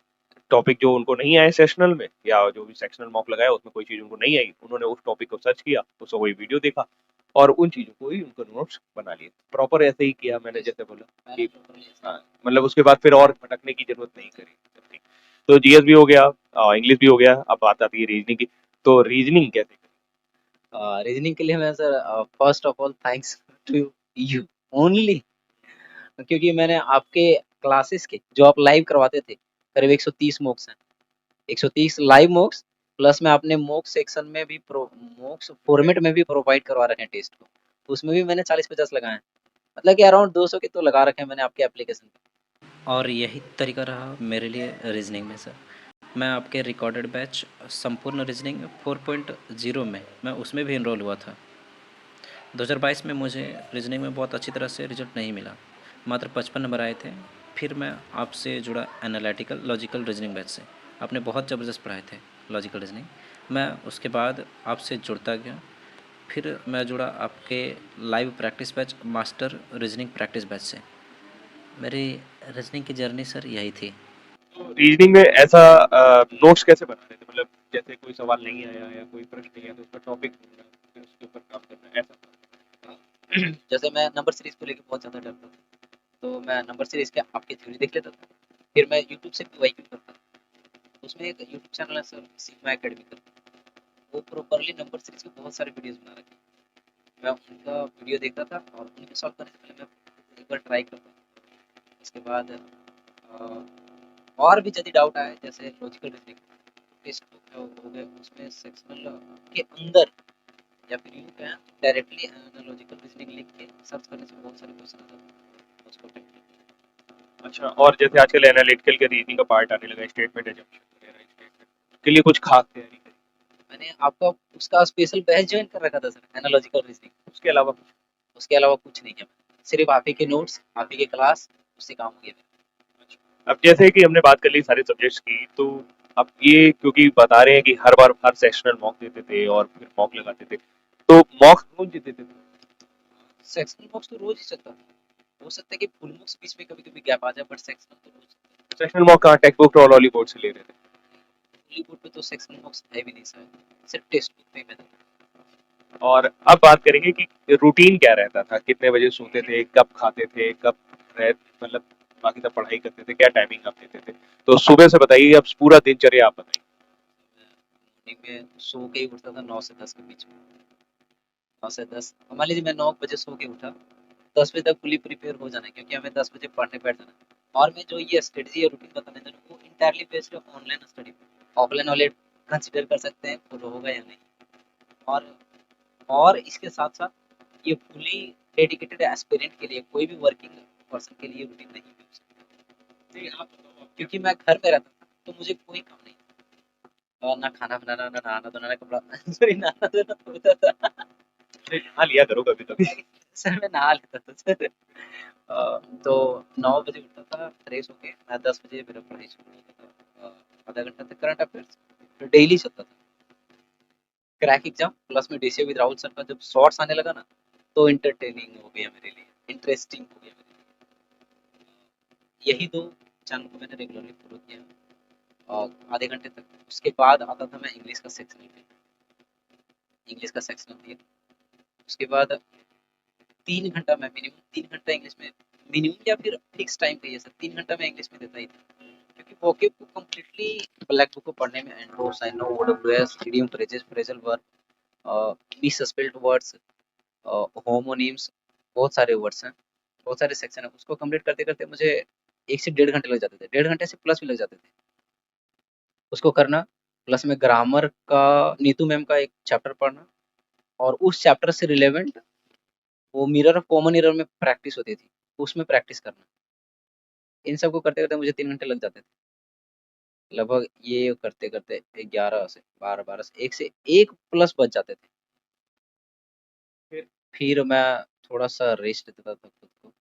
टॉपिक जो उनको नहीं आए सेशनल में या जो भी सेक्शनल मॉक लगाया उसमें कोई चीज उनको नहीं आई, उन्होंने उस टॉपिक को सर्च किया, उसका कोई वीडियो देखा और उन चीजों को ही उनको नोट्स बना लिए। प्रॉपर ऐसे ही किया मैंने जैसे बोला मैंने कि totally हाँ, मतलब उसके बाद फिर और भटकने की जरूरत नहीं करी। तो जीएस भी हो गया, इंग्लिश भी हो गया, अब बात आती है रीजनिंग की। तो रीजनिंग कैसे? रीजनिंग के लिए मैं sir, first of all thanks to you only, क्योंकि मैंने आपके क्लासेस के जो आप लाइव करवाते थे, करीब 130 मॉक्स हैं, 130 लाइव मॉक्स, प्लस मैं अपने मॉक सेक्शन में भी मॉक्स फॉर्मेट में भी प्रोवाइड करवा रखे हैं टेस्ट को, तो उसमें भी मैंने 40-50 लगाए हैं, मतलब कि अराउंड 200 के तो लगा रखे हैं मैंने आपके एप्लीकेशन पे। और यही तरीका रहा मेरे लिए रीजनिंग में सर। मैं आपके रिकॉर्डेड बैच संपूर्ण रीजनिंग 4.0 में मैं उसमें भी इनरोल हुआ था। 2022 में मुझे रीजनिंग में बहुत अच्छी तरह से रिजल्ट नहीं मिला, मात्र 55 नंबर आए थे। फिर मैं आपसे जुड़ा एनालिटिकल लॉजिकल रीजनिंग बैच से। आपने बहुत ज़बरदस्त पढ़ाए थे लॉजिकल रीजनिंग। मैं उसके बाद आपसे जुड़ता गया। फिर मैं जुड़ा आपके live practice batch master reasoning practice batch से। मेरी रीजनिंग की जर्नी सर यही थी। रीजनिंग में ऐसा नोट्स कैसे बना रहे थे, मतलब जैसे कोई सवाल नहीं आया या कोई प्रश्न नहीं आया तो उसका टॉपिक ढूंढना, फिर उसके ऊपर काम करना, ऐसा? जैसे मैं नंबर सीरीज को लेकर बहुत ज़्यादा डरता था, तो मैं नंबर सीरीज के आपकी थ्योरी देख लेता था। फिर मैं यूट्यूब से पीवाईक्यू करता था। उसमें एक यूट्यूब चैनल है सर, सिग्मा एकेडमी का। वो प्रॉपरली नंबर सीरीज के बहुत सारे वीडियोस बना रखे हैं। मैं उनका वीडियो देखता था और उनके सॉल्व करने से पहले मैं एक बार ट्राई करता था। उसके बाद और भी यदि डाउट आए, जैसे लॉजिकल रीजनिंग टेस्ट हो गए, उसमें सेक्शनल के अंदर या फिर यूँ कहें डायरेक्टली लॉजिकल रीजनिंग लिख के सर्च करने से बहुत सारे क्वेश्चन आ जाते हैं उसको अटेम्प्ट करके। अच्छा, और जैसे आजकल एनालिटिकल के रीजनिंग का पार्ट आने लगा, स्टेटमेंट एजम्पशन वगैरह, स्टेटमेंट के लिए कुछ खास तैयारी करी? मैंने आपका उसका स्पेशल बैच ज्वाइन कर रखा था सर, एनालॉजिकल रीजनिंग। उसके अलावा कुछ? उसके अलावा कुछ नहीं किया मैंने, सिर्फ आप ही के नोट्स, आप ही के क्लास, उससे काम हो गया मेरा। अच्छा, अब जैसे कि हमने बात कर ली सारे सब्जेक्ट्स की, तो अब ये क्योंकि बता रहे हैं कि हर बार हर सेक्शनल मॉक देते थे और फिर मॉक लगाते थे, तो मॉक कौन जीते थे? सेक्शनल बुक्स तो रोज ही चलता था। हो सकता है कि फुल बुक्स बीच में कभी कभी गैप आ जाए, बट सेक्शनल तो रोज। सेक्शनल मॉक कहाँ, टेक्स्ट बुक और हॉलीवुड से ले रहे थे? फुली बोर्ड पे तो सेक्शनल बुक्स है भी नहीं शायद, सिर्फ टेक्स्ट बुक में था। और अब बात करेंगे कि रूटीन क्या रहता था, कितने बजे सोते थे, कब खाते थे, कब मतलब बाकी सब पढ़ाई करते थे, क्या टाइमिंग आप देते थे? तो सुबह से बताइए, अब पूरा दिनचर्या आप बताइए। मॉर्निंग में सो के ही उठता था 9 से 10 के बीच में। 9 से 10, मान लीजिए मैं 9 बजे सो के उठा, 10 बजे तक फुली प्रिपेयर हो जाना है, क्योंकि हमें 10 बजे पढ़ने बैठ जाना है। और मैं जो ये स्ट्रेटजी या रूटीन बताने जा रहा हूँ, वो इंटायरली बेस्ड है ऑनलाइन स्टडी पे। ऑफलाइन वाले कंसिडर कर सकते हैं फॉलो होगा या नहीं। और और इसके साथ साथ ये फुली डेडिकेटेड एस्पिरेंट के लिए, कोई भी वर्किंग पर्सन के लिए रूटीन नहीं है। नहीं, आप बताओ, आप क्या? क्योंकि मैं घर पे रहता था, तो मुझे कोई काम नहीं, और ना खाना बनाना, ना नहाना धोना, कपड़ा सॉरी नहाना धोना तो होता था। नहीं, नहा लिया करो कभी कभी। सर मैं नहा लेता था सर। तो 9 बजे उठता था, फ्रेश होके मैं 10 बजे मेरा पढ़ाई शुरू होता था। आधा घंटा तक करंट अफेयर्स डेली चलता था। क्रैक एग्जाम प्लस में डीसीए विद राहुल सर का जब शॉर्ट्स आने लगा ना, तो इंटरटेनिंग हो गया मेरे लिए, इंटरेस्टिंग हो गया मेरे लिए। यही दो चैनल को मैंने रेगुलरली फॉलो किया और आधे घंटे तक। उसके बाद आता था मैं इंग्लिश का सेक्शनल पे, इंग्लिश का सेक्शनल दिया। उसके बाद 3 घंटा मैं मिनिमम 3 घंटा इंग्लिश में, मिनिमम या फिर फिक्स टाइम कहिए सर, 3 घंटा मैं इंग्लिश में देता ही था। क्योंकि वोकेब को कम्प्लीटली ब्लैक बुक को पढ़ने में एंड्रोस, I know, OWS, idiom, phrases, phrasal verb, misspelled words, homonyms, बहुत सारे वर्ड्स हैं, बहुत सारे सेक्शन है। उसको कंप्लीट करते करते मुझे 1 से 1.5 घंटे लग जाते थे, 1.5 घंटे से प्लस भी लग जाते थे उसको करना। प्लस में ग्रामर का नीतू मैम का एक चैप्टर पढ़ना, और उस चैप्टर से रिलेवेंट वो मिरर ऑफ कॉमन एरर में प्रैक्टिस होती थी, उसमें प्रैक्टिस करना। इन सब को करते करते मुझे 3 घंटे लग जाते थे लगभग। ये करते करते 11 से 12, 12 से 1 प्लस बज जाते थे। फिर फिर मैं थोड़ा सा रेस्ट देता था खुद को,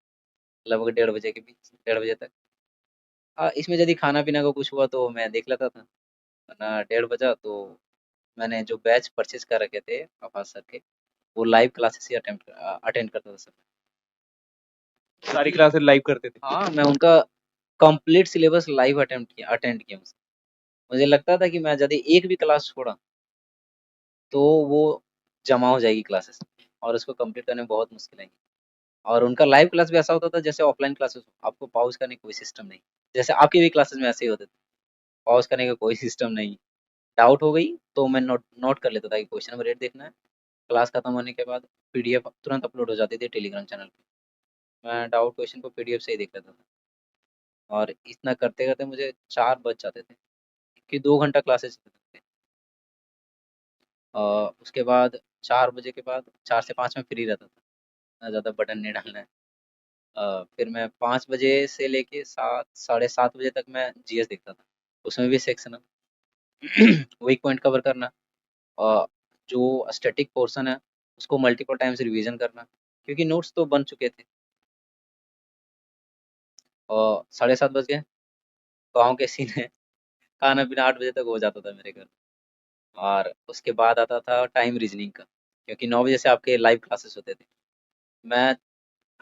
लगभग 1:30 बजे के बीच, 1:30 बजे तक। इसमें यदि खाना पीना का कुछ हुआ तो मैं देख लेता था, वरना 1:30 बजा तो मैंने जो बैच परचेज कर रखे थे आफाज सर के, वो लाइव क्लासेस ही अटेंड करता था सर। सारी क्योंकि क्लासेस लाइव करते थे? हाँ, मैं उनका कंप्लीट सिलेबस लाइव अटेंड किया मुझे लगता था कि मैं यदि एक भी क्लास छोड़ा तो वो जमा हो जाएगी क्लासेस, और उसको कंप्लीट करने में बहुत मुश्किल आएगी। और उनका लाइव क्लास भी ऐसा होता था जैसे ऑफलाइन क्लासेस हो, आपको पॉज करने का कोई सिस्टम नहीं। जैसे आपकी भी क्लासेस में ऐसे ही होते थे, पॉज करने का कोई सिस्टम नहीं। डाउट हो गई तो मैं नोट नोट कर लेता था कि क्वेश्चन नंबर 8 देखना है। क्लास खत्म होने के बाद पीडीएफ तुरंत अपलोड हो जाती थी टेलीग्राम चैनल पे। मैं डाउट क्वेश्चन को पीडीएफ से ही देख लेता था, और इतना करते करते मुझे 4 बज जाते थे, कि 2 घंटा क्लासेस चलते थे। उसके बाद 4 बजे के बाद 4 से 5 में फ्री रहता था, ना ज़्यादा बटन नहीं डालना है। फिर मैं 5 बजे से लेके 7, 7:30 बजे तक मैं जीएस देखता था। उसमें भी सेक्शन वीक पॉइंट कवर करना, और जो स्टैटिक पोर्शन है उसको मल्टीपल टाइम्स रिवीजन करना, क्योंकि नोट्स तो बन चुके थे। और 7:30 बज गए, गाँव के सीन है, खाना पीना 8 बजे तक हो जाता था मेरे घर। और उसके बाद आता था टाइम रीजनिंग का, क्योंकि 9 बजे से आपके लाइव क्लासेस होते थे। मैं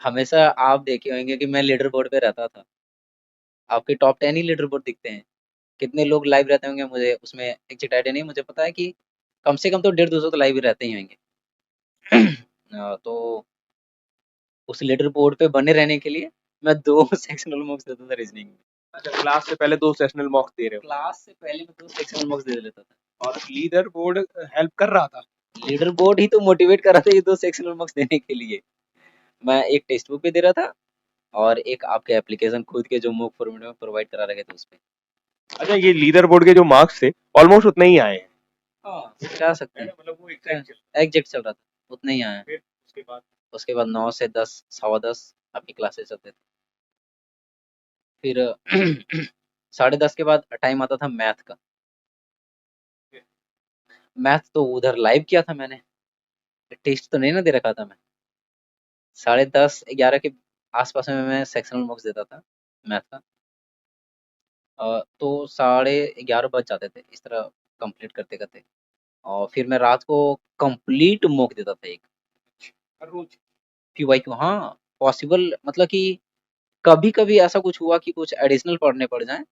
हमेशा, आप देखे होंगे कि मैं लीडर बोर्ड पे रहता था, आपके टॉप 10 ही लीडर बोर्ड दिखते हैं। कितने लोग लाइव रहते होंगे मुझे उसमें एग्जैक्ट आइडिया नहीं, मुझे पता है कि कम से कम तो 150 तो लाइव ही रहते ही होंगे। तो उस लीडर बोर्ड पे बने रहने के लिए मैं 2 सेक्शनल मॉक्स देता था रीजनिंग में। अच्छा, क्लास से पहले 2 सेशनल मॉक दे रहे हो क्लास से पहले मैं 2 सेक्शनल मॉक्स दे लेता था। और लीडर बोर्ड हेल्प कर रहा था। लीडर बोर्ड ही तो मोटिवेट कर रहा था ये 2 सेक्शनल मॉक्स देने के लिए। मैं एक टेक्स्ट बुक पे दे रहा था और एक आपके एप्लीकेशन खुद के जो मूक फॉर्मेट में प्रोवाइड करा रखे थे उसपे। अच्छा, ये लीडर बोर्ड के जो मार्क्स थे ऑलमोस्ट उतने ही आए हैं, हाँ, कह सकते है ना? हैं। मतलब वो एग्जैक्ट। एग्जैक्ट चल रहा था, उतने ही आए। फिर उसके बाद उसके बाद 9 से 10, सवा 10 आपकी क्लासेस चलते थे। फिर 10:30 के बाद टाइम आता था मैथ का। मैथ तो उधर लाइव किया था मैंने, टेस्ट तो नहीं ना दे रखा था मैं। 10:30 11 के आसपास में मैं सेक्शनल मॉक्स देता था मैथ का। तो 11:30 बज जाते थे इस तरह कंप्लीट करते करते। और फिर मैं रात को कंप्लीट मॉक देता था एक हर रोज। पीवाईक्यू। हाँ, पॉसिबल मतलब कि कभी कभी ऐसा कुछ हुआ कि कुछ एडिशनल पढ़ने पड़ जाए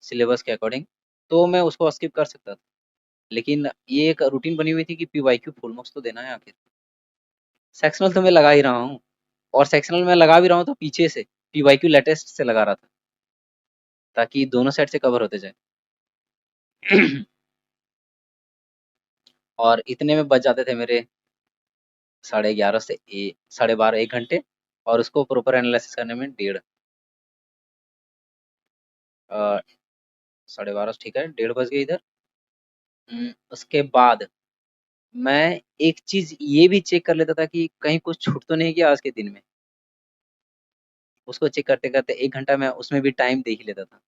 सिलेबस के अकॉर्डिंग, तो मैं उसको स्किप कर सकता था। लेकिन ये एक रूटीन बनी हुई थी कि पीवाईक्यू फुल मार्क्स तो देना है आखिर। सेक्शनल तो मैं लगा ही रहा हूँ, और सेक्शनल में लगा भी रहा हूँ तो पीछे से पीवाईक्यू लेटेस्ट से लगा रहा था, ताकि दोनों साइड से कवर होते जाए। और इतने में बच जाते थे मेरे 11:30 से 12:30 1 घंटे, और उसको प्रॉपर एनालिसिस करने में 1:30। 12:30 ठीक है, 1:30 बज गए इधर। उसके बाद मैं एक चीज ये भी चेक कर लेता था कि कहीं कुछ छूट तो नहीं गया आज के दिन में। उसको चेक करते करते 1 घंटा मैं उसमें भी टाइम दे ही लेता था।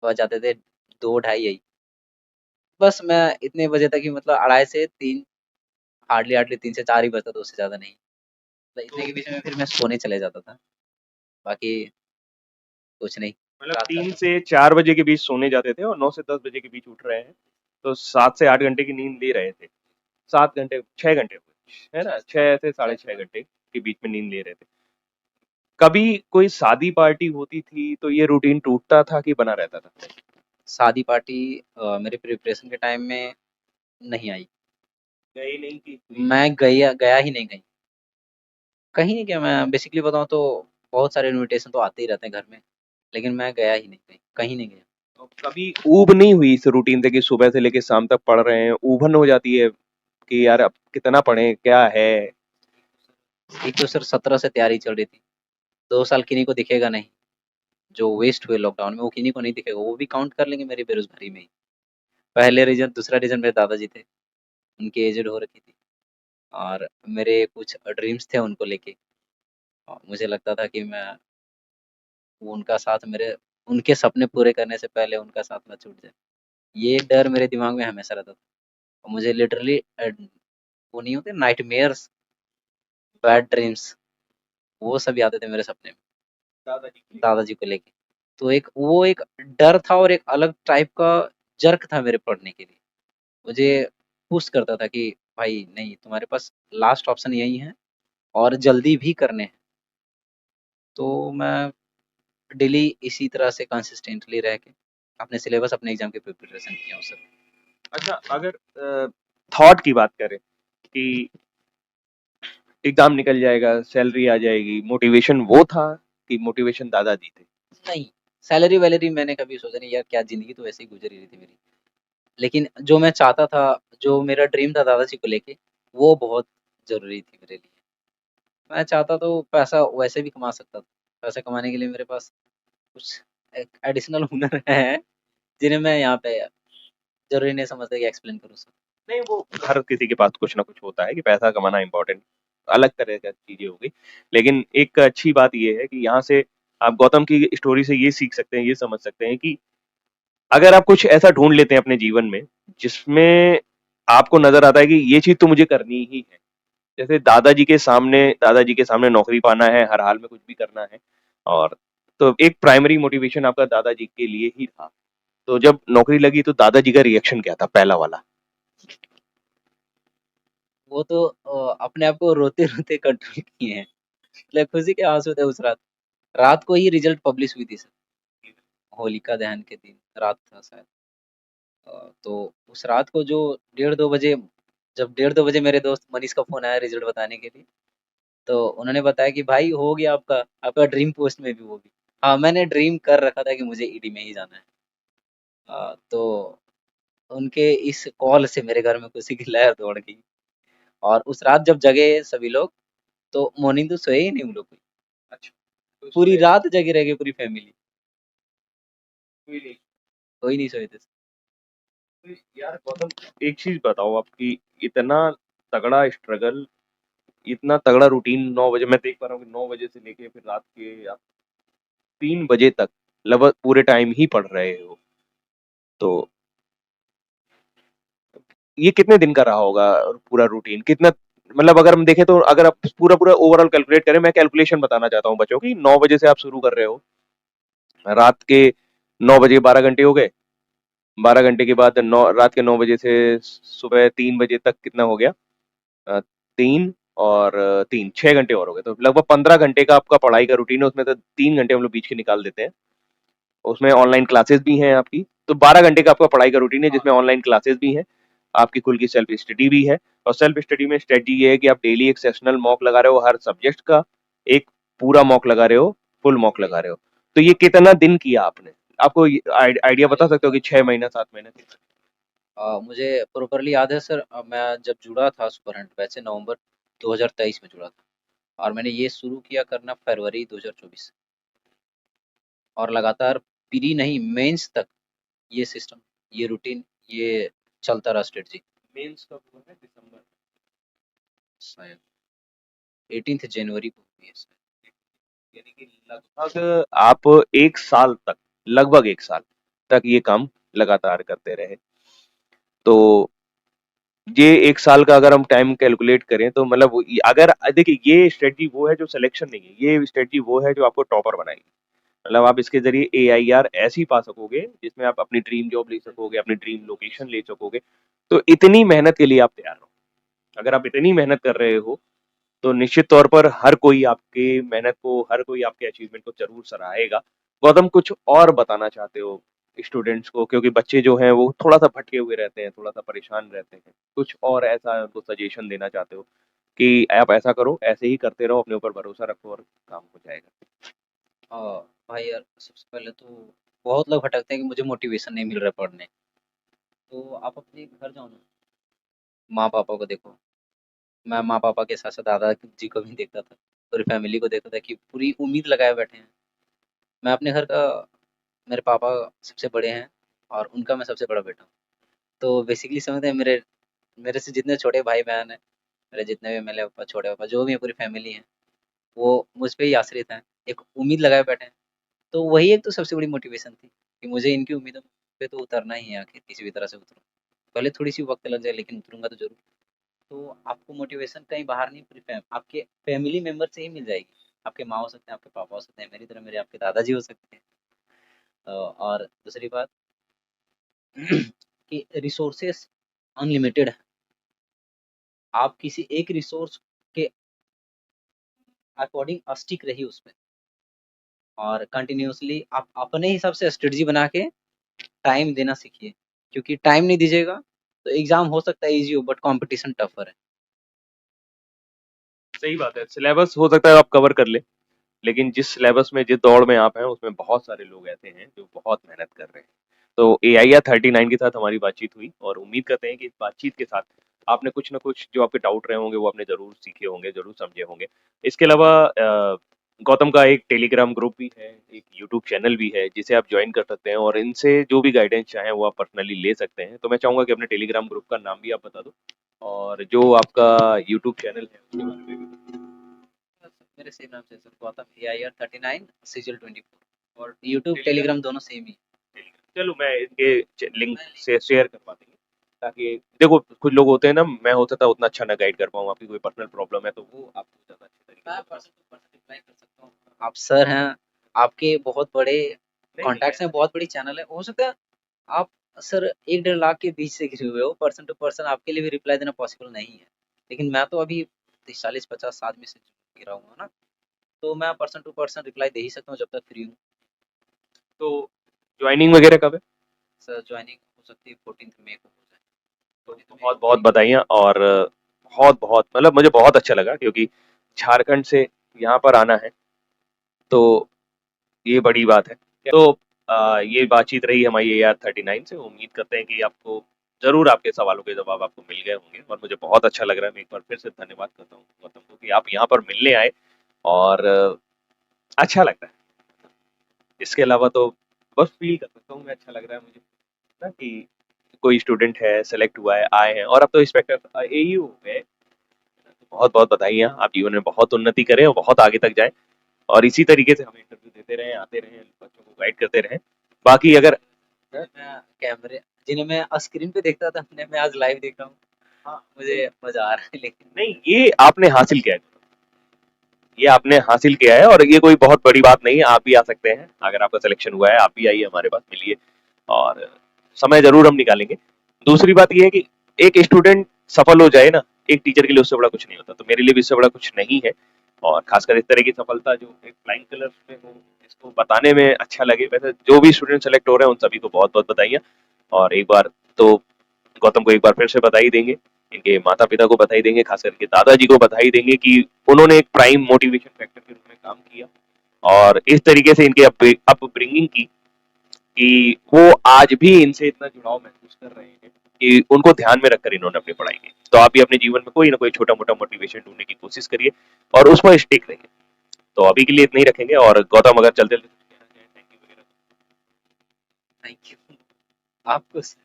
बच जाते थे 2 ढाई यही। बस मैं इतने बजे तक ही, मतलब 2:30 से 3, हार्डली हार्डली 3 से 4 ही बजता था, उससे ज्यादा नहीं। तो इतने के बीच में फिर मैं सोने चले जाता था। बाकी कुछ नहीं। मतलब रात का 3 से 4 बजे के बीच सोने जाते थे और 9 से 10 बजे के बीच उठ रहे हैं, तो 7 से 8 घंटे की नींद ले रहे थे। 7 घंटे 6 घंटे हुए, है ना? 6 से साढ़े 6 घंटे के बीच में नींद ले रहे थे। कभी कोई शादी पार्टी होती थी तो ये रूटीन टूटता था कि बना रहता था? शादी पार्टी मेरे प्रिपरेशन के टाइम में नहीं आई। नहीं नहीं की। मैं गया गया ही नहीं कहीं। कहीं नहीं गया। मैं बेसिकली बताऊँ तो बहुत सारे इनविटेशन तो आते ही रहते हैं घर में, लेकिन मैं गया ही नहीं कहीं, कहीं नहीं गया। तो कभी ऊब नहीं हुई इस रूटीन से कि सुबह से लेके शाम तक पढ़ रहे हैं, ऊबन हो जाती है कि यार अब कितना पढ़ें, क्या है? एक तो सर 17 से तैयारी चल रही थी, 2 साल किन्हीं को दिखेगा नहीं। जो वेस्ट हुए लॉकडाउन में वो किन्हीं को नहीं दिखेगा, वो भी काउंट कर लेंगे मेरी बेरोजगारी में ही। पहले रीजन, दूसरा रीजन मेरे दादाजी थे, उनकी एजेड हो रखी थी। और मेरे कुछ ड्रीम्स थे उनको लेके, और मुझे लगता था कि मैं उनका साथ मेरे, उनके सपने पूरे करने से पहले उनका साथ ना छूट जाए। ये डर मेरे दिमाग में हमेशा रहता था। और मुझे लिटरली वो नहीं होते नाइटमेयर्स, बैड ड्रीम्स, वो सब आते थे मेरे सपने में दादाजी की। दादाजी को लेके। तो एक वो एक डर था, और एक अलग टाइप का जर्क था मेरे पढ़ने के लिए। मुझे पुश करता था कि भाई नहीं, तुम्हारे पास लास्ट ऑप्शन यही है, और जल्दी भी करने हैं। तो मैं डेली इसी तरह से कंसिस्टेंटली रह के अपने सिलेबस, अपने एग्जाम की प्रिपरेशन किया हूँ सर। अच्छा, अगर थॉट की बात करें कि एग्जाम निकल जाएगा, सैलरी आ जाएगी, मोटिवेशन वो था कि मोटिवेशन दादाजी थे? नहीं, सैलरी वैलरी मैंने कभी सोचा नहीं यार, क्या ज़िंदगी तो ऐसे ही गुजर ही रही थी मेरी। लेकिन जो मैं चाहता था, जो मेरा ड्रीम था दादाजी को लेके, वो बहुत ज़रूरी थी मेरे लिए। मैं चाहता तो पैसा वैसे भी कमा सकता था। पैसा कमाने के लिए मेरे पास कुछ एक एडिशनल हुनर है, जिन्हें मैं यहाँ पे ज़रूरी नहीं समझता कि एक्सप्लेन करूँ सर। नहीं, वो हर किसी के पास कुछ ना कुछ होता है कि पैसा कमाना इम्पोर्टेंट, अलग तरह की चीजें हो गई। लेकिन एक अच्छी बात ये है कि यहाँ से आप गौतम की स्टोरी से ये सीख सकते हैं, ये समझ सकते हैं कि अगर आप कुछ ऐसा ढूंढ लेते हैं अपने जीवन में जिसमें आपको नजर आता है कि ये चीज तो मुझे करनी ही है, जैसे दादाजी के सामने नौकरी पाना है, हर हाल में कुछ भी करना है, और तो एक प्राइमरी मोटिवेशन आपका दादाजी के लिए ही था। तो जब नौकरी लगी तो दादाजी का रिएक्शन क्या था पहला वाला? वो तो अपने आप को रोते-रोते कंट्रोल किए हैं। मतलब खुशी के आँसू थे उस रात। रात को ही रिज़ल्ट पब्लिश हुई थी सर, होलिका दहन के दिन रात था शायद। तो उस रात को जो डेढ़ 2 बजे जब डेढ़ 2 बजे मेरे दोस्त मनीष का फ़ोन आया रिज़ल्ट बताने के लिए, तो उन्होंने बताया कि भाई हो गया आपका, आपका ड्रीम पोस्ट में भी वो भी। हाँ, मैंने ड्रीम कर रखा था कि मुझे ईडी में ही जाना है। तो उनके इस कॉल से मेरे घर में खुशी की लहर दौड़ गई और उस रात जब जगे सभी लोग, तो मॉर्निंग तो सोए ही नहीं हम लोग कोई। अच्छा, तो पूरी सोए रात जगे रह गए पूरी फैमिली, कोई नहीं। कोई नहीं सोए थे। तो यार गौतम, एक चीज बताओ, आपकी इतना तगड़ा स्ट्रगल, इतना तगड़ा रूटीन, 9 बजे मैं देख पा रहा हूँ कि 9 बजे से लेके फिर रात के आप 3 बजे तक लगभग पूरे टाइम ही पढ़ रहे हो। तो ये कितने दिन का रहा होगा पूरा रूटीन? कितना, मतलब अगर हम देखें तो अगर आप पूरा पूरा ओवरऑल कैलकुलेट करें, मैं कैलकुलेशन बताना चाहता हूँ बच्चों की, 9 बजे से आप शुरू कर रहे हो, रात के 9 बजे 12 घंटे हो गए, 12 घंटे के बाद रात के 9 बजे से सुबह 3 बजे तक कितना हो गया? 3 और 6 घंटे और हो गए, तो लगभग 15 घंटे का आपका पढ़ाई का रूटीन है। उसमें तो 3 घंटे हम लोग बीच के निकाल देते हैं, उसमें ऑनलाइन क्लासेस भी हैं आपकी। तो 12 घंटे का आपका पढ़ाई का रूटीन है, जिसमें ऑनलाइन क्लासेस भी हैं, आपकी खुद की सेल्फ स्टडी भी है। और सेल्फ स्टडी में स्ट्रेटजी ये है कि आप डेली एक सेशनल मॉक लगा रहे हो, हर सब्जेक्ट का एक पूरा मॉक लगा रहे हो, फुल मॉक लगा रहे हो। तो ये कितना दिन किया आपने? आपको आइडिया बता सकते हो कि 6 महीना 7 महीना कितना? मुझे प्रॉपरली याद है सर, मैं जब जुड़ा था सुपर हंट बैच से नवंबर 2023 में जुड़ा था और मैंने ये शुरू किया करना फरवरी 2024 और लगातार प्री नहीं मेंस तक ये सिस्टम, ये रूटीन, ये चलता रहा स्ट्रेटजी। मेंस कब हुआ है? दिसंबर? शायद 18 जनवरी को हुई है शायद। यानी कि लगभग आप 1 साल तक, लगभग 1 साल तक ये काम लगातार करते रहे। तो ये 1 साल का अगर हम टाइम कैलकुलेट करें तो मतलब अगर देखिए, ये स्ट्रेटजी वो है जो सिलेक्शन नहीं है, ये स्ट्रेटजी वो है जो आपको टॉपर बनाएगी। मतलब आप इसके जरिए AIR ऐसी पा सकोगे जिसमें आप अपनी ड्रीम जॉब ले सकोगे, अपनी ड्रीम लोकेशन ले सकोगे। तो इतनी मेहनत के लिए आप तैयार हो। अगर आप इतनी मेहनत कर रहे हो तो निश्चित तौर पर हर कोई आपके मेहनत को, हर कोई आपके अचीवमेंट को जरूर सराहेगा। गौतम, कुछ और बताना चाहते हो स्टूडेंट्स को? क्योंकि बच्चे जो हैं वो थोड़ा सा भटके हुए रहते हैं, थोड़ा सा परेशान रहते हैं, कुछ और ऐसा उनको सजेशन देना चाहते हो कि आप ऐसा करो, ऐसे ही करते रहो, अपने ऊपर भरोसा रखो और काम हो जाएगा? अ, भाई यार सबसे पहले तो बहुत लोग भटकते हैं कि मुझे मोटिवेशन नहीं मिल रहा है पढ़ने। तो आप अपने घर जाओ ना, माँ पापा को देखो। मैं माँ पापा के साथ साथ दादा जी को भी देखता था, पूरी फैमिली को देखता था कि पूरी उम्मीद लगाए बैठे हैं। मैं अपने घर का, मेरे पापा सबसे बड़े हैं और उनका मैं सबसे बड़ा बेटा हूँ। तो बेसिकली समझते हैं मेरे मेरे से जितने छोटे भाई बहन हैं, मेरे जितने भी मेरे पापा छोटे पापा जो भी है पूरी फैमिली है, वो मुझ पे ही आश्रित हैं, एक उम्मीद लगाए बैठे हैं। तो वही एक तो सबसे बड़ी मोटिवेशन थी कि मुझे इनकी उम्मीदों पे तो उतरना ही है, आखिर किसी भी तरह से उतरूँ। भले थोड़ी-सी वक़्त लग जाए लेकिन उतरूँगा तो ज़रूर। तो आपको मोटिवेशन कहीं बाहर नहीं, पूरी आपके फैमिली मेंबर से ही मिल जाएगी। आपके माँ हो सकते हैं, आपके पापा हो सकते हैं, मेरी तरह मेरे आपके दादाजी हो सकते हैं। और दूसरी बात कि रिसोर्सेस अनलिमिटेड है। आप किसी एक रिसोर्स के अकॉर्डिंग स्टिक रहिए उसमें और कंटिन्यूअसली आप अपने हिसाब से स्ट्रेटजी बना के टाइम देना सीखिए, क्योंकि टाइम नहीं दीजिएगा तो एग्जाम हो सकता है इजी हो बट कंपटीशन टफर है। सही बात है, सिलेबस हो सकता है आप कवर कर ले, लेकिन जिस सिलेबस में, जिस दौड़ में आप हैं, उसमें बहुत सारे लोग ऐसे हैं जो बहुत मेहनत कर रहे हैं। तो AIR 39 के साथ हमारी बातचीत हुई और उम्मीद करते हैं कि इस बातचीत के साथ आपने कुछ ना कुछ जो आपके डाउट रहे होंगे वो आपने जरूर सीखे होंगे, जरूर समझे होंगे। इसके अलावा गौतम का एक टेलीग्राम ग्रुप भी है, एक यूट्यूब चैनल भी है जिसे आप ज्वाइन कर सकते हैं और इनसे जो भी गाइडेंस चाहें वो आप पर्सनली ले सकते हैं। तो मैं चाहूंगा कि अपने टेलीग्राम ग्रुप का नाम भी आप बता दो और जो आपका यूट्यूब चैनल है उसके बारे में भी बता मेरे सेम नाम से सर, गौतम AIR 39 सीजल 24 और यूट्यूब टेलीग्राम दोनों सेम ही। दो। चलो, मैं इनके लिंक से शेयर करवा देंगे, ताकि देखो कुछ लोग होते हैं ना, मैं हो सकता है उतना अच्छा ना गाइड कर पाऊँ, आपकी कोई पर्सनल प्रॉब्लम है तो वो आपको ज़्यादा अच्छे तरीके मैं से बता पर्सन टू पर्सन रिप्लाई कर सकता हूँ। आप सर हैं, आपके बहुत बड़े नहीं नहीं कॉन्टैक्ट्स ऐसा में, बहुत बड़ी चैनल है, हो सकता है आप सर 1 डेढ़ लाख के बीच से घिरे हुए हो, पर्सन टू पर्सन आपके लिए भी रिप्लाई देना पॉसिबल नहीं है। लेकिन मैं तो अभी 40-50 आदमी से घिरा हुआ हूँ ना, तो मैं पर्सन टू पर्सन रिप्लाई दे ही सकता हूँ जब तक फ्री हूँ। तो ज्वाइनिंग वगैरह कब है? सर जॉइनिंग हो सकती है 14 मई को हो जाए। तो 14 मई बहुत को बहुत मेरी। बधाइयाँ। और बहुत बहुत मतलब मुझे बहुत अच्छा लगा, क्योंकि झारखंड से यहाँ पर आना है तो ये बड़ी बात है। तो ये बातचीत रही हमारी AR39 से। उम्मीद करते हैं कि आपको ज़रूर आपके सवालों के जवाब आपको मिल गए होंगे, और मुझे बहुत अच्छा लग रहा है। मैं एक बार फिर से धन्यवाद करता हूँ गौतम को कि आप यहाँ पर मिलने आए, और अच्छा लग रहा है। इसके अलावा तो बस फील कर सकता हूँ मैं, अच्छा लग रहा है मुझे ना कि कोई स्टूडेंट है, सेलेक्ट हुआ है, आए हैं, और अब तो इंस्पेक्टर AU हो गए। बहुत बहुत बधाइयाँ, आप जीवन में बहुत उन्नति करें और बहुत आगे तक जाएं, और इसी तरीके से हमें इंटरव्यू देते रहें, आते रहें, बच्चों को गाइड करते रहें। बाकी अगर जिन्हें मैं कैमरे जिन्हें मैं स्क्रीन पे देखता था, उन्हें मैं आज लाइव देख रहा हूँ। हाँ, मुझे मजा आ रहा है लेकिन। नहीं ये आपने हासिल किया है, ये आपने हासिल किया है, और ये कोई बहुत बड़ी बात नहीं है। आप भी आ सकते हैं, अगर आपका सिलेक्शन हुआ है आप भी आइए हमारे पास, मिलिए, और समय जरूर हम निकालेंगे। दूसरी बात ये है कि एक स्टूडेंट सफल हो जाए ना, एक टीचर के लिए उससे बड़ा कुछ नहीं होता, तो मेरे लिए भी इससे बड़ा कुछ नहीं है। और खासकर इस तरह की सफलता जो एक फ्लाइंग कलर्स में हो, इसको बताने में अच्छा लगे। वैसे जो भी स्टूडेंट सेलेक्ट हो रहे हैं उन सभी को बहुत बहुत बधाइयाँ। और एक बार तो गौतम को एक बार फिर से बधाई देंगे, इनके माता पिता को बधाई देंगे, खास करके दादाजी को बधाई देंगे कि उन्होंने एक प्राइम मोटिवेशन फैक्टर के रूप में काम किया, और इस तरीके से इनके अपब्रिंगिंग की कि वो आज भी इनसे इतना जुड़ाव महसूस कर रहे हैं कि उनको ध्यान में रखकर इन्होंने अपनी पढ़ाई की। तो आप भी अपने जीवन में कोई ना कोई छोटा मोटा मोटिवेशन ढूंढने की कोशिश करिए, और उस पर स्टिक रहिए। तो अभी के लिए इतना ही रखेंगे, और गौतम अगर चलते चलते कुछ कहना चाहें, थैंक यू वगैरह। थैंक यू आपको सर,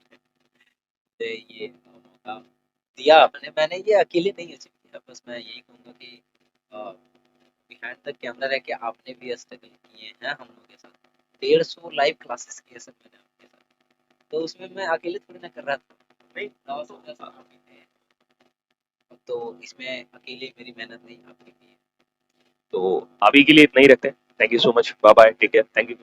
ये मौका दिया आपने। मैंने ये अकेले नहीं अचीव किया, बस मैं यही कहूँगा कि बिहाइंड द कैमरा रह के आपने भी स्ट्रगल किए हैं हम लोगों के साथ। 150 लाइव क्लासेस किए सर मैंने आपके साथ, तो उसमें मैं अकेले थोड़ी ना कर रहा था। नहीं 9 से 10 आप भी थे, तो इसमें अकेले मेरी मेहनत नहीं, आपकी भी है। तो अभी के लिए इतना ही रखते हैं। Thank you so much, bye bye, take care, thank you.